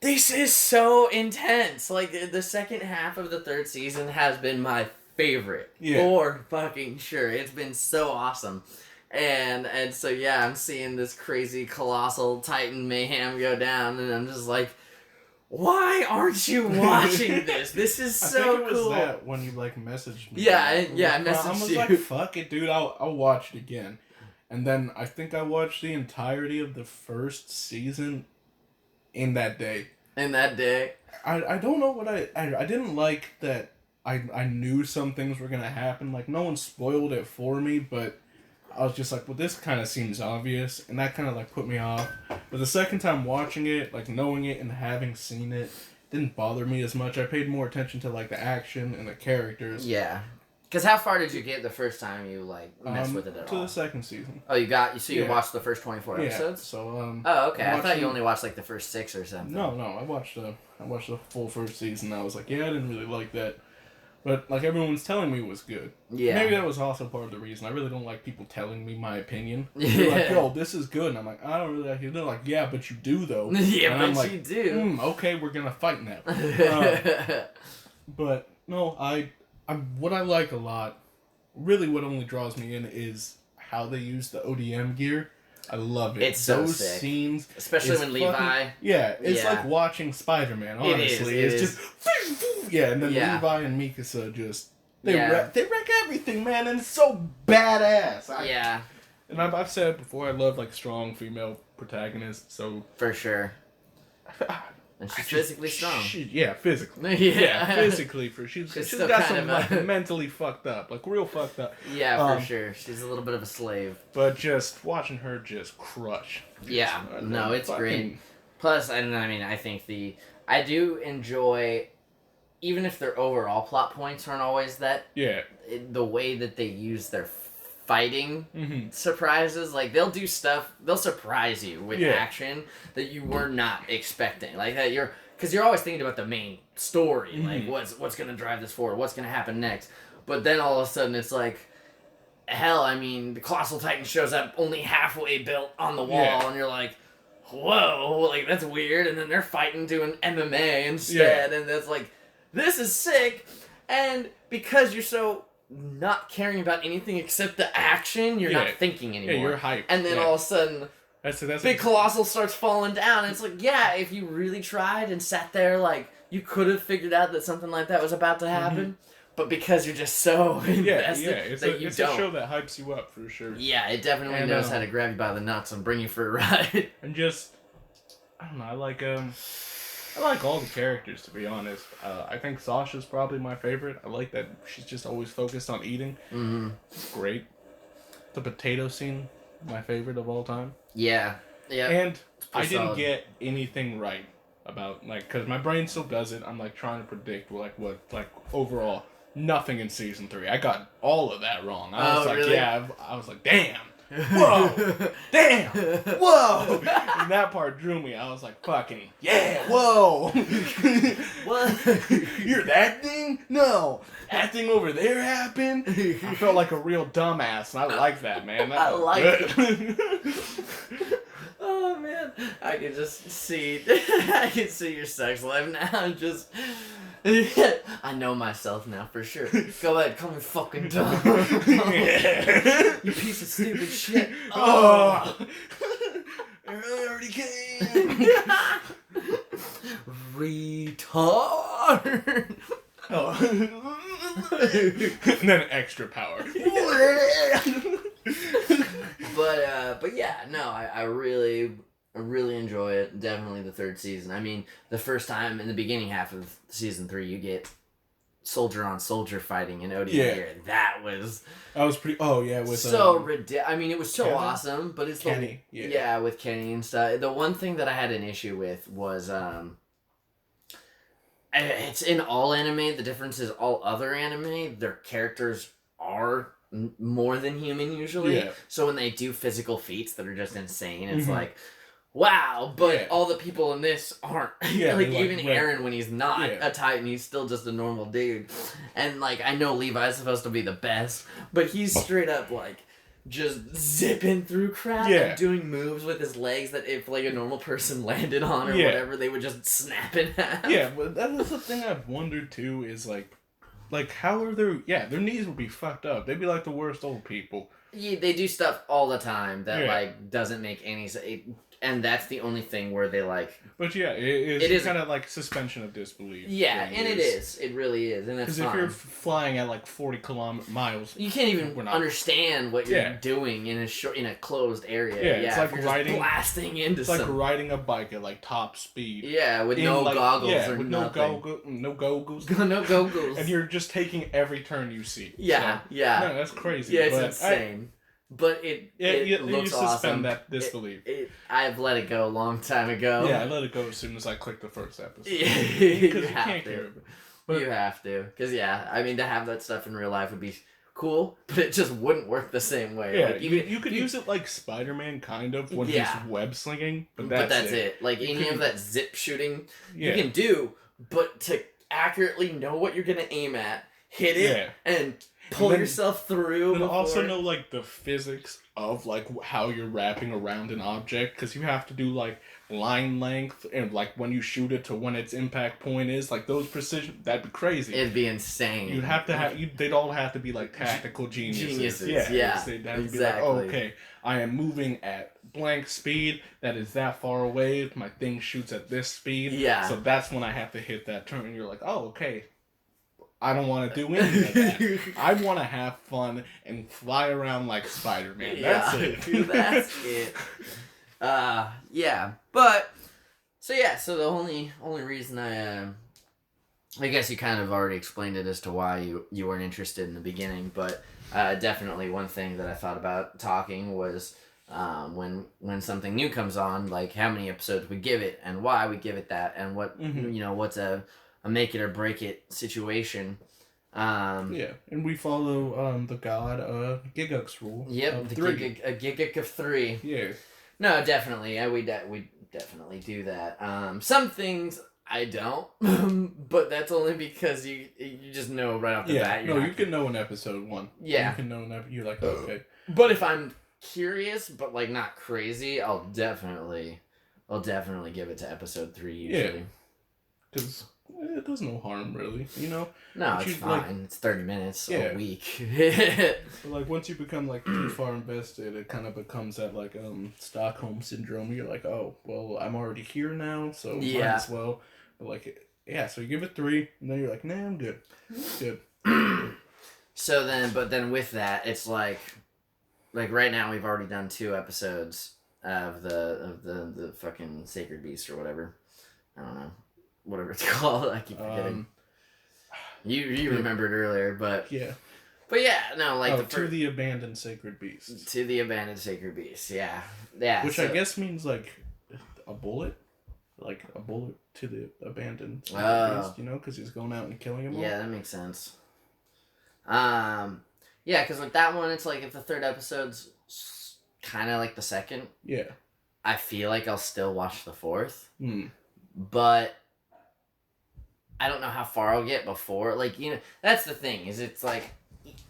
Speaker 2: this is so intense. The second half of the 3rd season has been my favorite. For fucking sure. It's been so awesome. And so, I'm seeing this crazy colossal Titan mayhem go down, and I'm just like, why aren't you watching this? This is so cool.
Speaker 1: I think it was that when you messaged me.
Speaker 2: I messaged
Speaker 1: I was
Speaker 2: you.
Speaker 1: like, fuck it, dude. I'll watch it again. And then I think I watched the entirety of the first season in that day. I don't know what I didn't like that I knew some things were gonna happen. No one spoiled it for me, but I was just like, well, this kind of seems obvious, and that kind of put me off. But the second time watching it, knowing it and having seen it, didn't bother me as much. I paid more attention to the action and the characters.
Speaker 2: Yeah, because how far did you get the first time you messed with it at all?
Speaker 1: To the second season.
Speaker 2: Oh, you watched the first 24 episodes?
Speaker 1: So
Speaker 2: oh, okay. I thought you only watched the first 6 or something.
Speaker 1: No. I watched the full first season. I was like, I didn't really like that. But, everyone's telling me it was good.
Speaker 2: Yeah.
Speaker 1: Maybe that was also part of the reason. I really don't like people telling me my opinion. They're like, yo, this is good. And I'm like, I don't really like it. They're like, yeah, but you do, though.
Speaker 2: Yeah,
Speaker 1: and
Speaker 2: but you do.
Speaker 1: Okay, we're going to fight now. But, no, what I like a lot, really what only draws me in is how they use the ODM gear. I love it.
Speaker 2: It's so
Speaker 1: Those
Speaker 2: sick.
Speaker 1: Scenes,
Speaker 2: especially when Levi.
Speaker 1: It's like watching Spiderman. Honestly,
Speaker 2: it's
Speaker 1: just and then Levi and Mikasa just they wreck everything, man, and it's so badass. And I've said it before. I love strong female protagonists. So
Speaker 2: for sure. And she's physically strong.
Speaker 1: Physically. Physically. She's got some mentally fucked up, real fucked up.
Speaker 2: Yeah, for sure. She's a little bit of a slave.
Speaker 1: But just watching her just crush.
Speaker 2: It's great. Plus, I think I do enjoy, even if their overall plot points aren't always that.
Speaker 1: Yeah.
Speaker 2: The way that they use their fighting surprises, they'll do stuff, they'll surprise you with action that you were not expecting, that because you're always thinking about the main story, what's gonna drive this forward, what's gonna happen next, but then all of a sudden it's hell, the Colossal Titan shows up only halfway built on the wall, and you're like, whoa, that's weird, and then they're fighting doing MMA instead, and it's this is sick, and because you're so not caring about anything except the action, you're not thinking anymore.
Speaker 1: Yeah, you're hyped.
Speaker 2: And then all of a sudden, Big Colossal starts falling down, and it's if you really tried and sat there, you could have figured out that something like that was about to happen, but because you're just so invested that you
Speaker 1: it's
Speaker 2: don't.
Speaker 1: A show that hypes you up, for sure.
Speaker 2: Yeah, it definitely knows how to grab you by the nuts and bring you for a ride.
Speaker 1: And just, I don't know, I like all the characters, to be honest. I think Sasha's probably my favorite. I like that she's just always focused on eating. It's great. The potato scene, my favorite of all time.
Speaker 2: Yeah.
Speaker 1: And I didn't get anything right about, because my brain still does it. I'm, trying to predict, what, overall, nothing in Season 3. I got all of that wrong. I was
Speaker 2: really?
Speaker 1: I was like, damn. whoa, damn, whoa. And that part drew me. I was like, fucking, yeah, whoa.
Speaker 2: What?
Speaker 1: You're that thing? No. That thing over there happened? I felt like a real dumbass, and I like that, man. That
Speaker 2: I
Speaker 1: felt
Speaker 2: like
Speaker 1: good.
Speaker 2: Oh man, I can just see, I can see your sex life now. I'm just, I know myself now for sure. Go ahead, call me fucking dumb. You piece of stupid shit.
Speaker 1: Oh. I already came.
Speaker 2: Retard.
Speaker 1: Oh. And then extra power.
Speaker 2: But yeah, no, I really enjoy it. Definitely the third season. I mean, the first time in the beginning half of season 3, you get soldier on soldier fighting in ODA.
Speaker 1: Yeah.
Speaker 2: That was
Speaker 1: pretty. Oh yeah, with
Speaker 2: so ridiculous. I mean, it was so
Speaker 1: Kevin?
Speaker 2: awesome, but it's
Speaker 1: Kenny.
Speaker 2: yeah, with Kenny and stuff. The one thing that I had an issue with was it's in all anime. The difference is all other anime, their characters are more than human usually.
Speaker 1: Yeah.
Speaker 2: So when they do physical feats that are just insane, it's like, wow, but all the people in this aren't.
Speaker 1: Yeah,
Speaker 2: like even Aaron, when he's not
Speaker 1: Yeah.
Speaker 2: a Titan, he's still just a normal dude. And like I know Levi's supposed to be the best, but he's straight up like just zipping through crap and doing moves with his legs that if like a normal person landed on or whatever, they would just snap in half.
Speaker 1: Yeah, but that's the thing I've wondered too is like how are their knees would be fucked up. They'd be like the worst old people.
Speaker 2: Yeah, they do stuff all the time that like doesn't make any sense. And that's the only thing where they like.
Speaker 1: But yeah, it is kind of like suspension of disbelief.
Speaker 2: Yeah, and it is. It really is, and that's
Speaker 1: because if you're flying at like 40 miles,
Speaker 2: you can't even understand what you're doing in a closed area.
Speaker 1: Yeah, it's like
Speaker 2: you're
Speaker 1: riding,
Speaker 2: just blasting into.
Speaker 1: It's like riding a bike at like top speed.
Speaker 2: Yeah, with no goggles or
Speaker 1: with
Speaker 2: nothing.
Speaker 1: No goggles.
Speaker 2: No goggles.
Speaker 1: And you're just taking every turn you see.
Speaker 2: Yeah,
Speaker 1: so,
Speaker 2: yeah.
Speaker 1: No, that's crazy.
Speaker 2: Yeah, it's insane. But it looks awesome.
Speaker 1: Suspend that disbelief.
Speaker 2: I've let it go a long time ago.
Speaker 1: Yeah, I let it go as soon as I clicked the first episode.
Speaker 2: You
Speaker 1: can't care of it. But
Speaker 2: you have to. Because, I mean, to have that stuff in real life would be cool, but it just wouldn't work the same way.
Speaker 1: Yeah,
Speaker 2: like,
Speaker 1: you could use it like Spider-Man, kind of, when he's web slinging, but that's it.
Speaker 2: Like, any of that zip shooting, you can do, but to accurately know what you're going to aim at, hit it, and pull yourself through.
Speaker 1: And also know like the physics of like how you're wrapping around an object, because you have to do like line length and like when you shoot it to when its impact point is, like those precision. That'd be crazy.
Speaker 2: It'd be insane.
Speaker 1: You'd have to have. They'd all have to be like tactical geniuses.
Speaker 2: Yeah,
Speaker 1: they'd have to be like, oh, okay, I am moving at blank speed. That is that far away. My thing shoots at this speed.
Speaker 2: Yeah.
Speaker 1: So that's when I have to hit that turn. And you're like, oh, okay. I don't want to do any of that. I want to have fun and fly around like Spider-Man. That's it.
Speaker 2: That's it. But so the only reason I guess you kind of already explained it as to why you weren't interested in the beginning, but definitely one thing that I thought about talking was when something new comes on, like how many episodes we give it and why we give it that and what what's a make it or break it situation.
Speaker 1: And we follow the god Gigux rule.
Speaker 2: Yep, the Giguk of 3.
Speaker 1: Yeah.
Speaker 2: No, definitely. We definitely do that. Some things I don't, but that's only because you just know right off the bat.
Speaker 1: You can know in episode 1.
Speaker 2: Yeah.
Speaker 1: You can know you're like, okay.
Speaker 2: But if I'm curious, but like not crazy, I'll definitely give it to episode 3 usually.
Speaker 1: Yeah. Because it does no harm, really,
Speaker 2: No, it's fine. Like, it's 30 minutes a week.
Speaker 1: Like, once you become, like, too far invested, it kind of becomes that, like, Stockholm Syndrome. You're like, oh, well, I'm already here now, so might as well. But, like, so you give it 3, and then you're like, nah, I'm good. Good.
Speaker 2: So then with that, it's like right now we've already done 2 episodes of the fucking Sacred Beast or whatever. I don't know. Whatever it's called, I keep forgetting. You remembered earlier, but no, like
Speaker 1: to the abandoned sacred beast.
Speaker 2: To the abandoned sacred beast, yeah.
Speaker 1: Which I guess means like a bullet to the abandoned sacred beast, because he's going out and killing him all.
Speaker 2: Yeah, that makes sense. Because with that one, it's like if the third episode's kind of like the second.
Speaker 1: Yeah.
Speaker 2: I feel like I'll still watch the fourth.
Speaker 1: Hmm.
Speaker 2: But I don't know how far I'll get before. Like, you know, that's the thing, is it's like,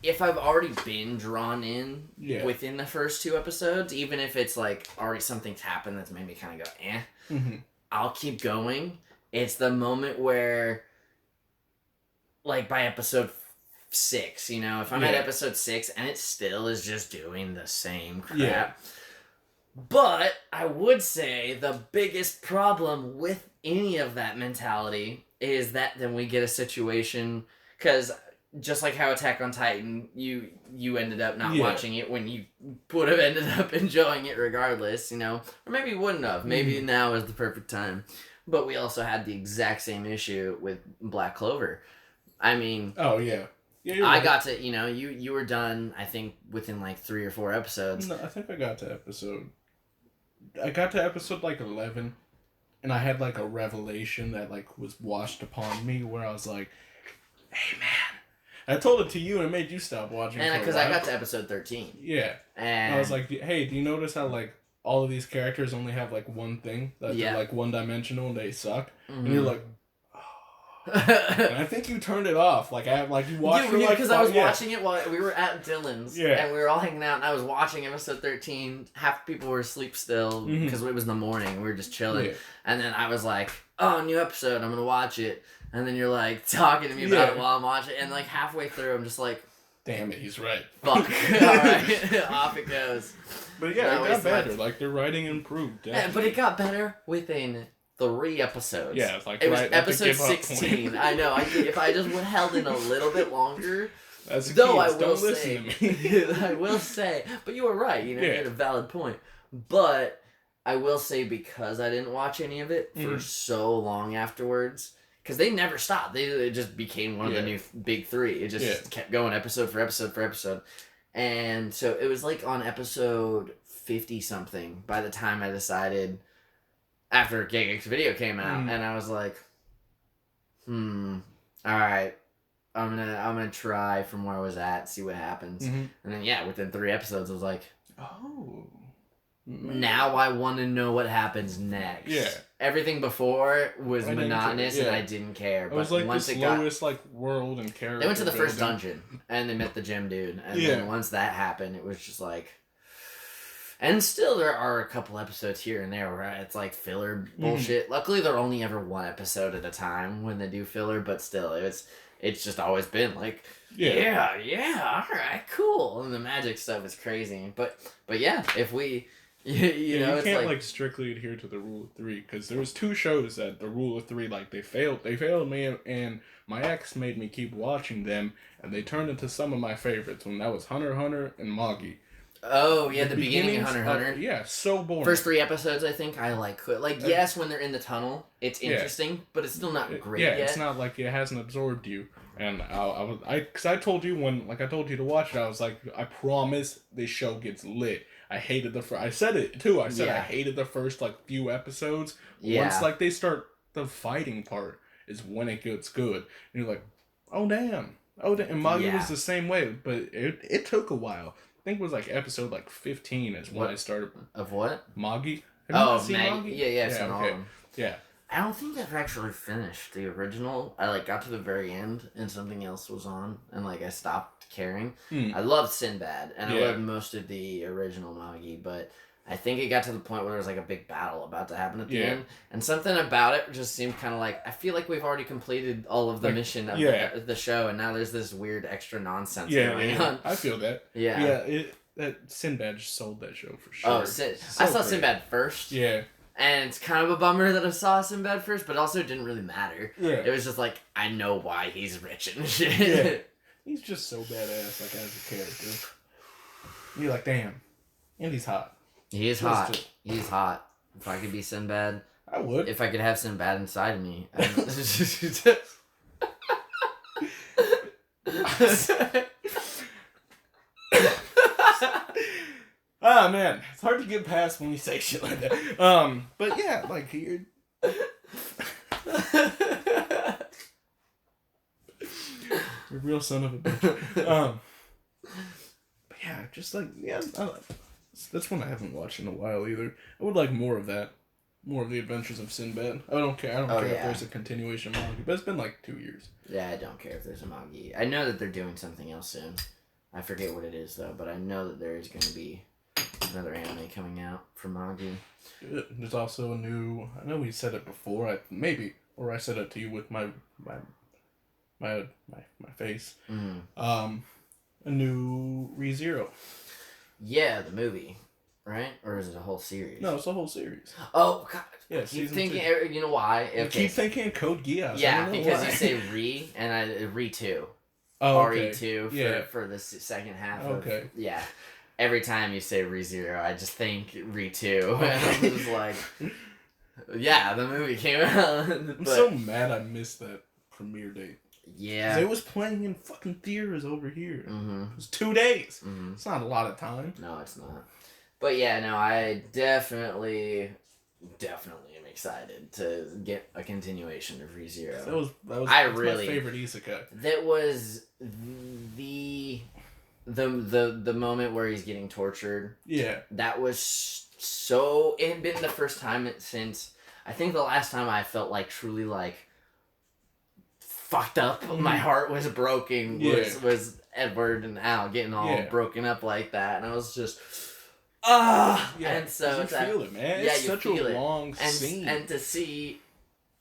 Speaker 2: if I've already been drawn in within the first 2 episodes, even if it's like already something's happened that's made me kind of go, I'll keep going. It's the moment where, like, by episode 6, you know, if I'm at episode 6 and it still is just doing the same crap. Yeah. But I would say the biggest problem with any of that mentality is that then we get a situation, because just like how Attack on Titan, you ended up not watching it when you would have ended up enjoying it regardless, you know? Or maybe you wouldn't have. Maybe now is the perfect time. But we also had the exact same issue with Black Clover. I mean...
Speaker 1: Oh, yeah.
Speaker 2: I got to, you know, you were done, I think, within like 3 or 4 episodes.
Speaker 1: No, I think I got to episode like 11, and I had like a revelation that like was washed upon me where I was like, hey man, I told it to you and it made you stop watching.
Speaker 2: And because I got to episode 13.
Speaker 1: Yeah. And I was like, hey, do you notice how like all of these characters only have like one thing that they're like one dimensional and they suck? And you're like, and I think you turned it off. Like you watched it
Speaker 2: because I was watching it while we were at Dylan's, and we were all hanging out, and I was watching episode 13. Half the people were asleep still because it was in the morning. We were just chilling, and then I was like, "Oh, new episode! I'm gonna watch it." And then you're like talking to me about it while I'm watching, and like halfway through, I'm just like,
Speaker 1: "Damn it, he's right."
Speaker 2: Fuck! All right, off it goes.
Speaker 1: But yeah, it got better. Like their writing improved.
Speaker 2: But it got better within 3 episodes.
Speaker 1: Yeah, it's like
Speaker 2: it was episode 16. I know. If I just would held in a little bit longer. Though I will say, I will say, but you were right. You know, you had a valid point. But I will say, because I didn't watch any of it for so long afterwards, because they never stopped. It just became one of the new big 3. It just kept going episode for episode for episode, and so it was like on episode 50 something by the time I decided. After Gigax video came out, and I was like, alright, I'm gonna try from where I was at, see what happens. And then within 3 episodes I was like, oh, now I want to know what happens next. Yeah. Everything before was monotonous and I didn't care. But
Speaker 1: it was like once the slowest world and character.
Speaker 2: They went to the first dungeon and they met the gym dude, and then once that happened, it was just like. And still, there are a couple episodes here and there where it's like filler bullshit. Luckily, they're only ever 1 episode at a time when they do filler, but still, it's just always been like, yeah, all right, cool. And the magic stuff is crazy. But yeah, if we, you know,
Speaker 1: you can't like strictly adhere to the rule of 3, because there was 2 shows that the rule of 3, like they failed me, and my ex made me keep watching them, and they turned into some of my favorites. When that was Hunter x Hunter and Magi.
Speaker 2: Oh, yeah, the beginning of Hunter x Hunter.
Speaker 1: Yeah, so boring.
Speaker 2: First 3 episodes, I think, I like. Yes, when they're in the tunnel, it's interesting, but it's still not great yet.
Speaker 1: It's not like it hasn't absorbed you. And because I told you I told you to watch it, I was like, I promise this show gets lit. I hated I said it, too. I said I hated the first, few episodes. Yeah. Once, they start the fighting part is when it gets good. And you're like, oh, damn. And Magi was the same way, but it took a while. I think it was episode 15 is when I started. Of what? Magi.
Speaker 2: Have you seen Magi? Yeah, I've seen all of them.
Speaker 1: Yeah.
Speaker 2: I don't think I've actually finished the original. I got to the very end and something else was on and I stopped caring. I loved Sinbad and I loved most of the original Magi, but I think it got to the point where there was a big battle about to happen at the end, and something about it just seemed kind of I feel like we've already completed all of the mission of the show, and now there's this weird extra nonsense going on.
Speaker 1: I feel that. Yeah. That Sinbad just sold that show for sure.
Speaker 2: Oh, I saw Sinbad first. Yeah. And it's kind of a bummer that I saw Sinbad first, but also it didn't really matter. Yeah. It was just I know why he's rich and shit.
Speaker 1: Yeah. He's just so badass, as a character. You're like, damn. And he's hot.
Speaker 2: He is hot. He's hot. If I could be Sinbad,
Speaker 1: I would.
Speaker 2: If I could have Sinbad inside of me.
Speaker 1: Oh man, it's hard to get past when you say shit like that. But yeah, you're. You're a real son of a bitch. But yeah, just That's one I haven't watched in a while either. I would like more of that. More of the Adventures of Sinbad. I don't care. I don't care if there's a continuation manga, but it's been like 2 years.
Speaker 2: Yeah, I don't care if there's a manga. I know that they're doing something else soon. I forget what it is though, but I know that there is going to be another anime coming out for manga.
Speaker 1: There's also a new. I know we said it before. I said it to you with my face. A new ReZero.
Speaker 2: Yeah, the movie, right? Or is it a whole series?
Speaker 1: No, it's a whole series.
Speaker 2: Oh God!
Speaker 1: Yeah,
Speaker 2: keep thinking. 2. You know why?
Speaker 1: Okay. You keep thinking Code Geass.
Speaker 2: Yeah, because you say Re and I Re 2.
Speaker 1: Oh, okay.
Speaker 2: RE2 for the second half.
Speaker 1: Okay.
Speaker 2: Yeah. Every time you say ReZero, I just think Re2. And I'm just like, yeah, the movie came out.
Speaker 1: I'm so mad I missed that premiere date.
Speaker 2: Yeah.
Speaker 1: It was playing in fucking theaters over here.
Speaker 2: Mm-hmm.
Speaker 1: It was 2 days.
Speaker 2: Mm-hmm.
Speaker 1: It's not a lot of time.
Speaker 2: No, it's not. But yeah, no, I definitely am excited to get a continuation of ReZero.
Speaker 1: That was
Speaker 2: my
Speaker 1: favorite isekai.
Speaker 2: That was the moment where he's getting tortured.
Speaker 1: Yeah.
Speaker 2: That was so... It had been the first time since... I think the last time I felt like truly like fucked up. My heart was broken. Was Edward and Al getting all broken up like that. And I was just... and so
Speaker 1: you feel it, man.
Speaker 2: Yeah,
Speaker 1: it's such a long
Speaker 2: and,
Speaker 1: scene.
Speaker 2: And to see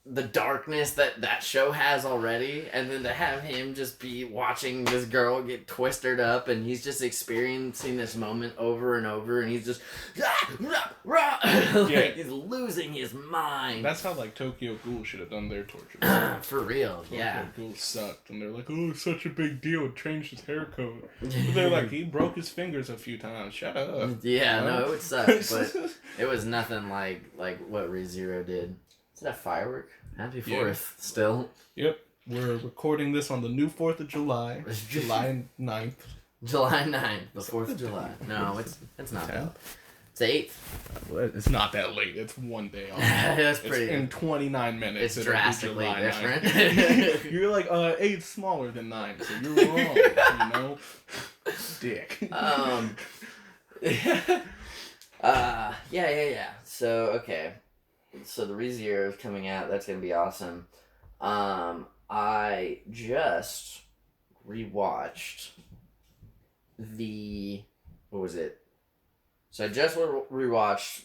Speaker 2: the darkness that show has already, and then to have him just be watching this girl get twisted up, and he's just experiencing this moment over and over, and he's just like he's losing his mind.
Speaker 1: That's how like Tokyo Ghoul should have done their torture.
Speaker 2: For real,
Speaker 1: Tokyo Ghoul sucked, and they're like, "Oh, it's such a big deal. It changed his hair color." But they're like, "He broke his fingers a few times. Shut up."
Speaker 2: Yeah, no, it would suck, but it was nothing like what ReZero did. Is that a firework? Happy 4th, still.
Speaker 1: Yep. We're recording this on the new 4th of July. July 9th.
Speaker 2: July 9th, the 4th of July. No, it's not that. It's 8th.
Speaker 1: Well, it's not that late. It's 1 day off.
Speaker 2: That's pretty...
Speaker 1: It's in 29 minutes.
Speaker 2: It's drastically different.
Speaker 1: You're like, 8's smaller than 9, so you're wrong, you know? Dick.
Speaker 2: Yeah. So, okay. So the ReZero is coming out. That's gonna be awesome. I just rewatched what was it? So I just rewatched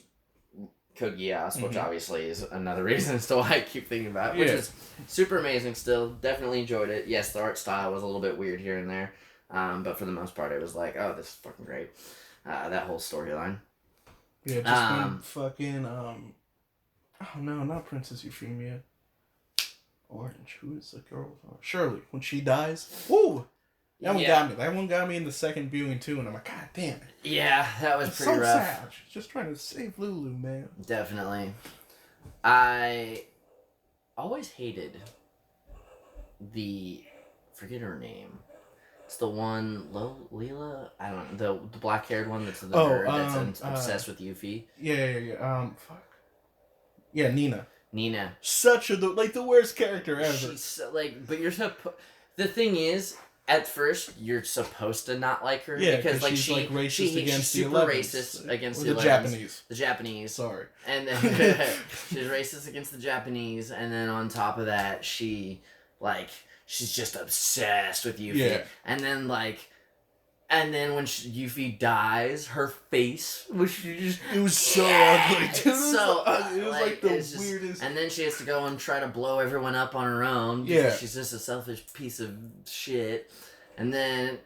Speaker 2: Code Geass, which obviously is another reason as to why I keep thinking about it, which is super amazing still. Definitely enjoyed it. Yes, the art style was a little bit weird here and there, but for the most part it was like, oh, this is fucking great. That whole storyline.
Speaker 1: Yeah, just fucking oh no, not Princess Euphemia. Orange. Who is the girl? Shirley. When she dies. Woo! That one got me. That one got me in the second viewing too, and I'm like, God damn it.
Speaker 2: Yeah, that was pretty rough.
Speaker 1: Sad. She's just trying to save Lulu, man.
Speaker 2: Definitely. I always hated forget her name. It's the one, Leela? I don't know. The black-haired one that's the nerd that's obsessed with Yuffie.
Speaker 1: Yeah. Fuck. Yeah, Nina.
Speaker 2: Such
Speaker 1: the worst character ever.
Speaker 2: She's but you're the thing is, at first you're supposed to not like her because like
Speaker 1: she's racist against
Speaker 2: she's super racist against the
Speaker 1: Japanese.
Speaker 2: The Japanese.
Speaker 1: Sorry.
Speaker 2: And then she's racist against the Japanese, and then on top of that, she's just obsessed with Yuffie. Yeah. And then when Yuffie dies, her face it was so ugly. It was like the weirdest. And then she has to go and try to blow everyone up on her own because she's just a selfish piece of shit. And then,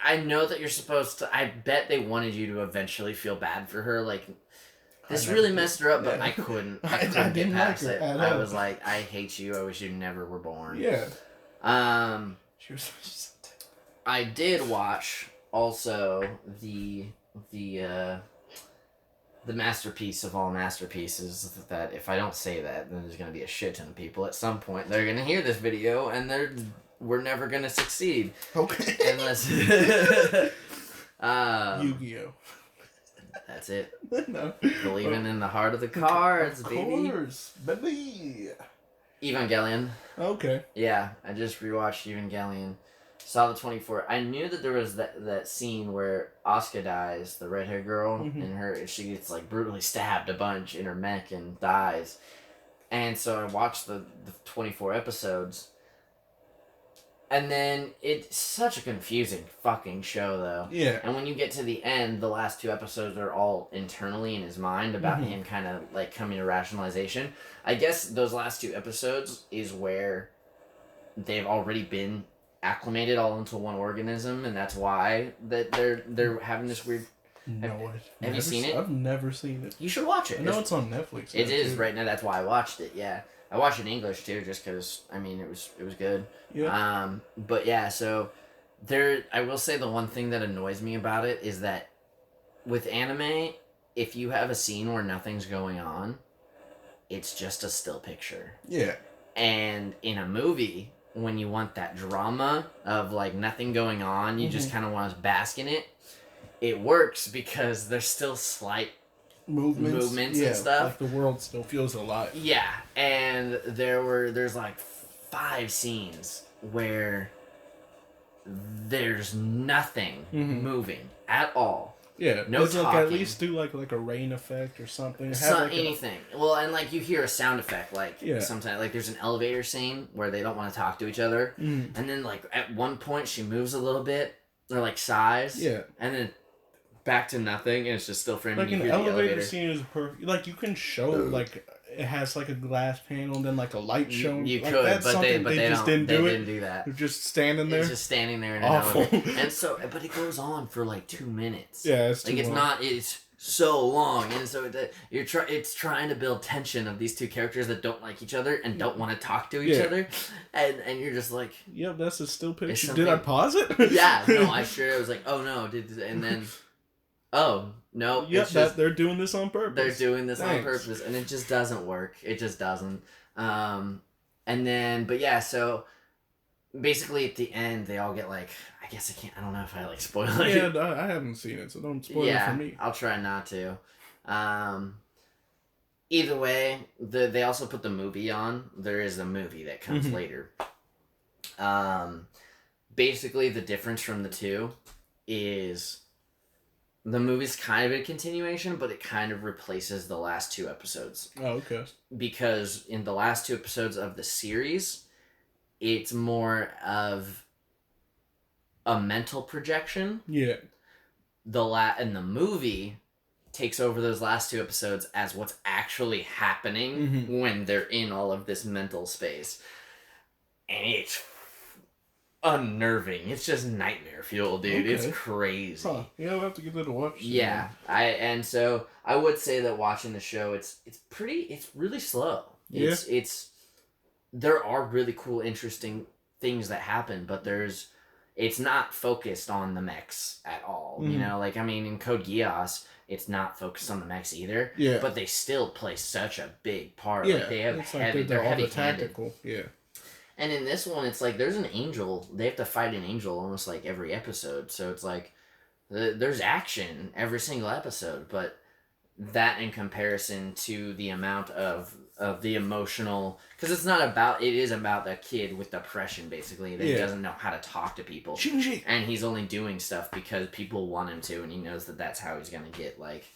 Speaker 2: I know that you're supposed to. I bet they wanted you to eventually feel bad for her. This really messed her up, but I couldn't. I couldn't get past it. I was like, I hate you. I wish you never were born.
Speaker 1: Yeah.
Speaker 2: I did watch also the masterpiece of all masterpieces. That if I don't say that, then there's gonna be a shit ton of people at some point. They're gonna hear this video, and we're never gonna succeed.
Speaker 1: Okay.
Speaker 2: Unless
Speaker 1: Yu-Gi-Oh.
Speaker 2: That's it.
Speaker 1: No.
Speaker 2: Believing in the heart of the cards, baby.
Speaker 1: Of course, baby.
Speaker 2: Evangelion.
Speaker 1: Okay.
Speaker 2: Yeah, I just rewatched Evangelion. Saw the 24. I knew that there was that scene where Asuka dies, the red-haired girl, and she gets like brutally stabbed a bunch in her mech and dies. And so I watched the 24 episodes. And then it's such a confusing fucking show, though.
Speaker 1: Yeah.
Speaker 2: And when you get to the end, the last 2 episodes are all internally in his mind about him kind of like coming to rationalization. I guess those last 2 episodes is where they've already been acclimated all into one organism, and that's why that they're having this weird. Have you seen it?
Speaker 1: I've never seen it.
Speaker 2: You should watch it.
Speaker 1: I know it's on Netflix.
Speaker 2: It is right now. That's why I watched it. Yeah, I watched it in English too, just because I mean it was good.
Speaker 1: Yeah.
Speaker 2: But yeah, so there. I will say the one thing that annoys me about it is that with anime, if you have a scene where nothing's going on, it's just a still picture.
Speaker 1: Yeah.
Speaker 2: And in a movie, when you want that drama of like nothing going on, you just kind of want to bask in it. It works because there's still slight movements and stuff.
Speaker 1: Like the world still feels alive.
Speaker 2: Yeah, and there's like 5 scenes where there's nothing moving at all.
Speaker 1: Yeah,
Speaker 2: no
Speaker 1: talking.
Speaker 2: Like
Speaker 1: at least do like a rain effect or something.
Speaker 2: Anything. Well, and like you hear a sound effect, like sometimes like there's an elevator scene where they don't want to talk to each other, and then like at one point she moves a little bit or like sighs, and then back to nothing, and it's just still framing.
Speaker 1: Like an elevator scene is perfect. Like you can show like it has like a glass panel and then like a light show.
Speaker 2: You
Speaker 1: like,
Speaker 2: could,
Speaker 1: that's
Speaker 2: but they
Speaker 1: just
Speaker 2: didn't
Speaker 1: do it.
Speaker 2: Didn't do that.
Speaker 1: They're just standing there.
Speaker 2: It's just standing there in an
Speaker 1: awful.
Speaker 2: elevator. And so, but it goes on for like 2 minutes.
Speaker 1: Yeah, it's
Speaker 2: like
Speaker 1: too
Speaker 2: it's
Speaker 1: long.
Speaker 2: not. It's so long, and so it's trying to build tension of these 2 characters that don't like each other and don't want to talk to each other, and you're just like,
Speaker 1: yeah, that's a still picture. Did I pause it?
Speaker 2: Yeah, no, I sure. I was like, oh no, and then. Oh, no.
Speaker 1: Yep, they're doing this on purpose.
Speaker 2: They're doing this on purpose, and it just doesn't work. It just doesn't. And then, but yeah, so basically at the end, they all get like, I don't know if I like spoil it.
Speaker 1: Yeah, I haven't seen it, so don't spoil it for me.
Speaker 2: I'll try not to. Either way, they also put the movie on. There is a movie that comes later. Basically, the difference from the 2 is... The movie's kind of a continuation, but it kind of replaces the last 2 episodes.
Speaker 1: Oh, okay.
Speaker 2: Because in the last 2 episodes of the series, it's more of a mental projection.
Speaker 1: Yeah.
Speaker 2: And the movie takes over those last 2 episodes as what's actually happening when they're in all of this mental space. And it's unnerving. It's just nightmare fuel, dude. Okay. It's crazy.
Speaker 1: Huh. Yeah, I'll have to give it a watch.
Speaker 2: Yeah, so I would say that watching the show, it's really slow. It's there are really cool, interesting things that happen, but it's not focused on the mechs at all. You know, like I mean, in Code Geass, it's not focused on the mechs either. Yeah. But they still play such a big part. Yeah. Like they have they're heavy-handed.
Speaker 1: Yeah.
Speaker 2: And in this one, it's like there's an angel. They have to fight an angel almost like every episode. So it's like there's action every single episode. But that in comparison to the amount of the emotional... Because it is about that kid with depression, basically, that doesn't know how to talk to people. And he's only doing stuff because people want him to, and he knows that that's how he's going to get, like,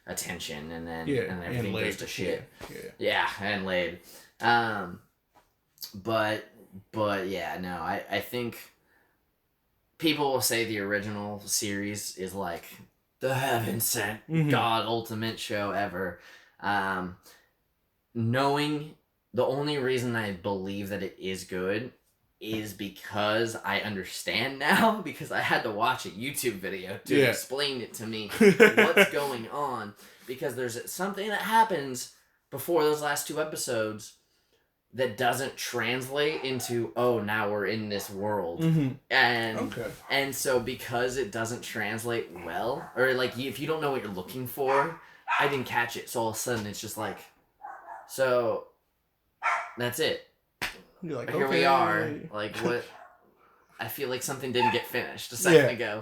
Speaker 2: attention, and then everything goes to shit. Yeah, and laid. But yeah, no, I think people will say the original series is like the heaven sent God ultimate show ever. Knowing the only reason I believe that it is good is because I understand now, because I had to watch a YouTube video to explain it to me what's going on, because there's something that happens before those last 2 episodes that doesn't translate into, oh, now we're in this world. And so because it doesn't translate well, or like if you don't know what you're looking for, I didn't catch it. So all of a sudden it's just like, so that's it.
Speaker 1: You're like,
Speaker 2: here we are. Like what? I feel like something didn't get finished a second ago.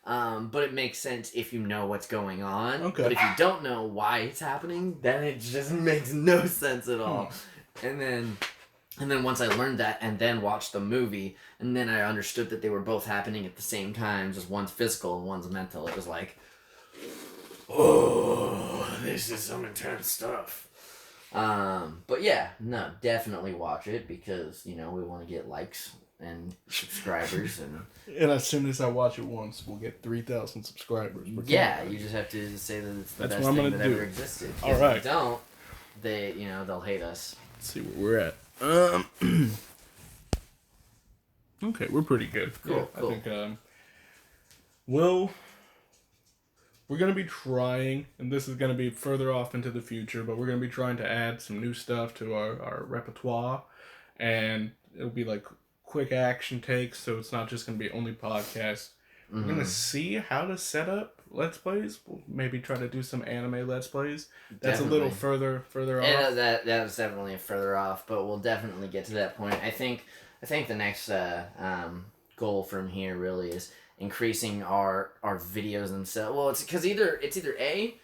Speaker 2: But it makes sense if you know what's going on. But if you don't know why it's happening, then it just makes no sense at all. And then, And then once I learned that and then watched the movie, and then I understood that they were both happening at the same time, just one's physical and one's mental, it was like, oh, this is some intense stuff. But yeah, no, definitely watch it because, we want to get likes and subscribers.
Speaker 1: And as soon as I watch it once, we'll get 3,000 subscribers.
Speaker 2: Yeah, you just have to say that it's the best thing that ever existed.
Speaker 1: All right.
Speaker 2: If you don't, they'll hate us.
Speaker 1: Let's see where we're at. Okay, we're pretty good.
Speaker 2: Cool.
Speaker 1: I think we're going to be trying, and this is going to be further off into the future, but we're going to be trying to add some new stuff to our repertoire, and it'll be like quick action takes, so it's not just going to be only podcasts. We're going to see how to set up Let's Plays. We'll maybe try to do some anime Let's Plays. That's
Speaker 2: Definitely.
Speaker 1: a little further off.
Speaker 2: Yeah, that was definitely further off, but we'll definitely get to that point. I think the next goal from here really is increasing our videos themselves. Well, it's because either A,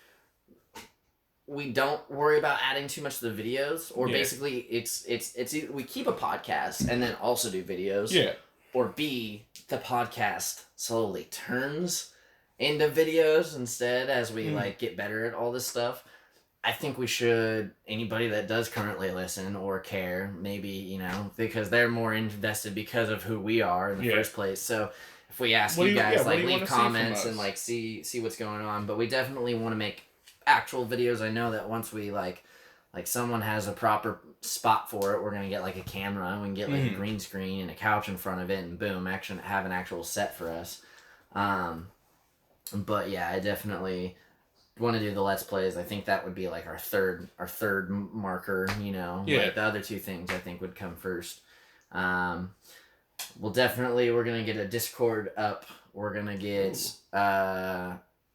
Speaker 2: we don't worry about adding too much to the videos, or basically it's either we keep a podcast and then also do videos.
Speaker 1: Yeah.
Speaker 2: Or B, the podcast slowly turns into videos instead as we get better at all this stuff. I think we should, anybody that does currently listen or care, maybe, because they're more invested because of who we are in the first place. So if we ask you guys, leave comments and see what's going on. But we definitely want to make actual videos. I know that once we someone has a proper spot for it, we're gonna get a camera and we can get a green screen and a couch in front of it, and boom, actually have an actual set for us. But yeah, I definitely want to do the Let's Plays. I think that would be our third marker. The other two things I think would come first. We're gonna get a Discord up. We're gonna get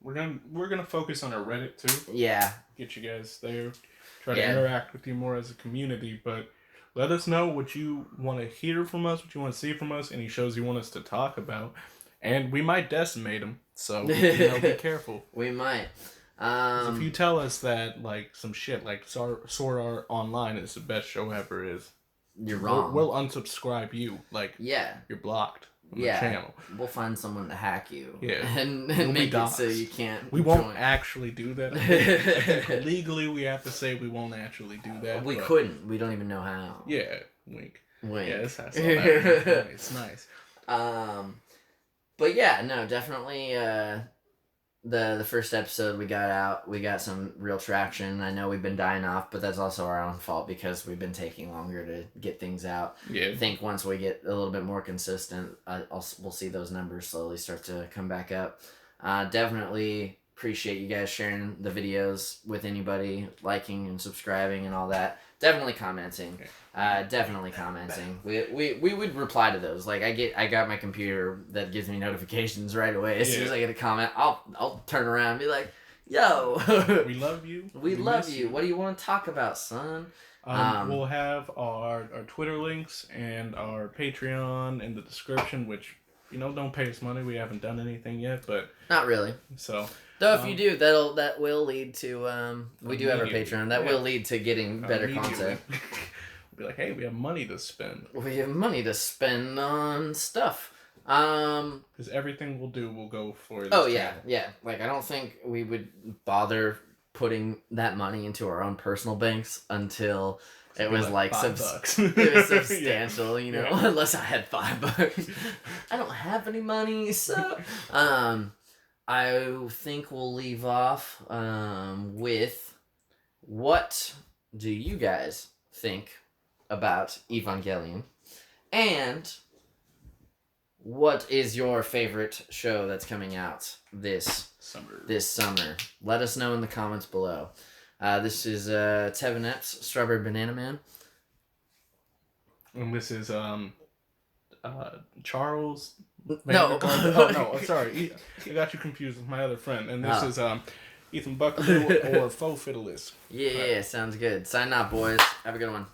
Speaker 1: We're gonna focus on our Reddit too.
Speaker 2: Yeah.
Speaker 1: Get you guys there. Try to interact with you more as a community, but let us know what you want to hear from us, what you want to see from us, any shows you want us to talk about, and we might decimate them. So be careful.
Speaker 2: We might.
Speaker 1: If you tell us that some shit like Sword Art Online is the best show ever,
Speaker 2: you're wrong.
Speaker 1: We'll unsubscribe you. You're blocked. On the channel.
Speaker 2: We'll find someone to hack you.
Speaker 1: Yeah.
Speaker 2: And make it so you can't.
Speaker 1: We won't actually do that. I think legally, we have to say we won't actually do that.
Speaker 2: We couldn't. We don't even know how.
Speaker 1: Yeah. Wink.
Speaker 2: Wink.
Speaker 1: Yeah, that's all that. It's nice.
Speaker 2: But yeah, no, definitely. The first episode we got out, we got some real traction. I know we've been dying off, but that's also our own fault because we've been taking longer to get things out.
Speaker 1: Yeah.
Speaker 2: I think once we get a little bit more consistent, we'll see those numbers slowly start to come back up. Definitely appreciate you guys sharing the videos with anybody, liking and subscribing and all that. Definitely commenting. Definitely commenting. We would reply to those. I got my computer that gives me notifications right away. As soon as I get a comment, I'll turn around and be like, "Yo,
Speaker 1: we love you.
Speaker 2: We love you. What do you want to talk about, son?"
Speaker 1: We'll have our Twitter links and our Patreon in the description, which don't pay us money. We haven't done anything yet, but
Speaker 2: not really.
Speaker 1: So.
Speaker 2: Though if you do, that will lead to we do have a Patreon. That will lead to getting better content.
Speaker 1: We'll be like, hey, we have money to spend.
Speaker 2: We have money to spend on stuff.
Speaker 1: Because everything we'll do will go for this
Speaker 2: channel. Yeah. I don't think we would bother putting that money into our own personal banks until it was it was substantial, unless I had $5. I don't have any money, so I think we'll leave off with what do you guys think about Evangelion, and what is your favorite show that's coming out this summer? Let us know in the comments below. This is Tevin Epps, Strawberry Banana Man.
Speaker 1: And this is Charles.
Speaker 2: No.
Speaker 1: No, sorry. I got you confused with my other friend. And this is Ethan Buckaroo or Faux Fiddlist.
Speaker 2: Yeah, sounds good. Sign off, boys. Have a good one.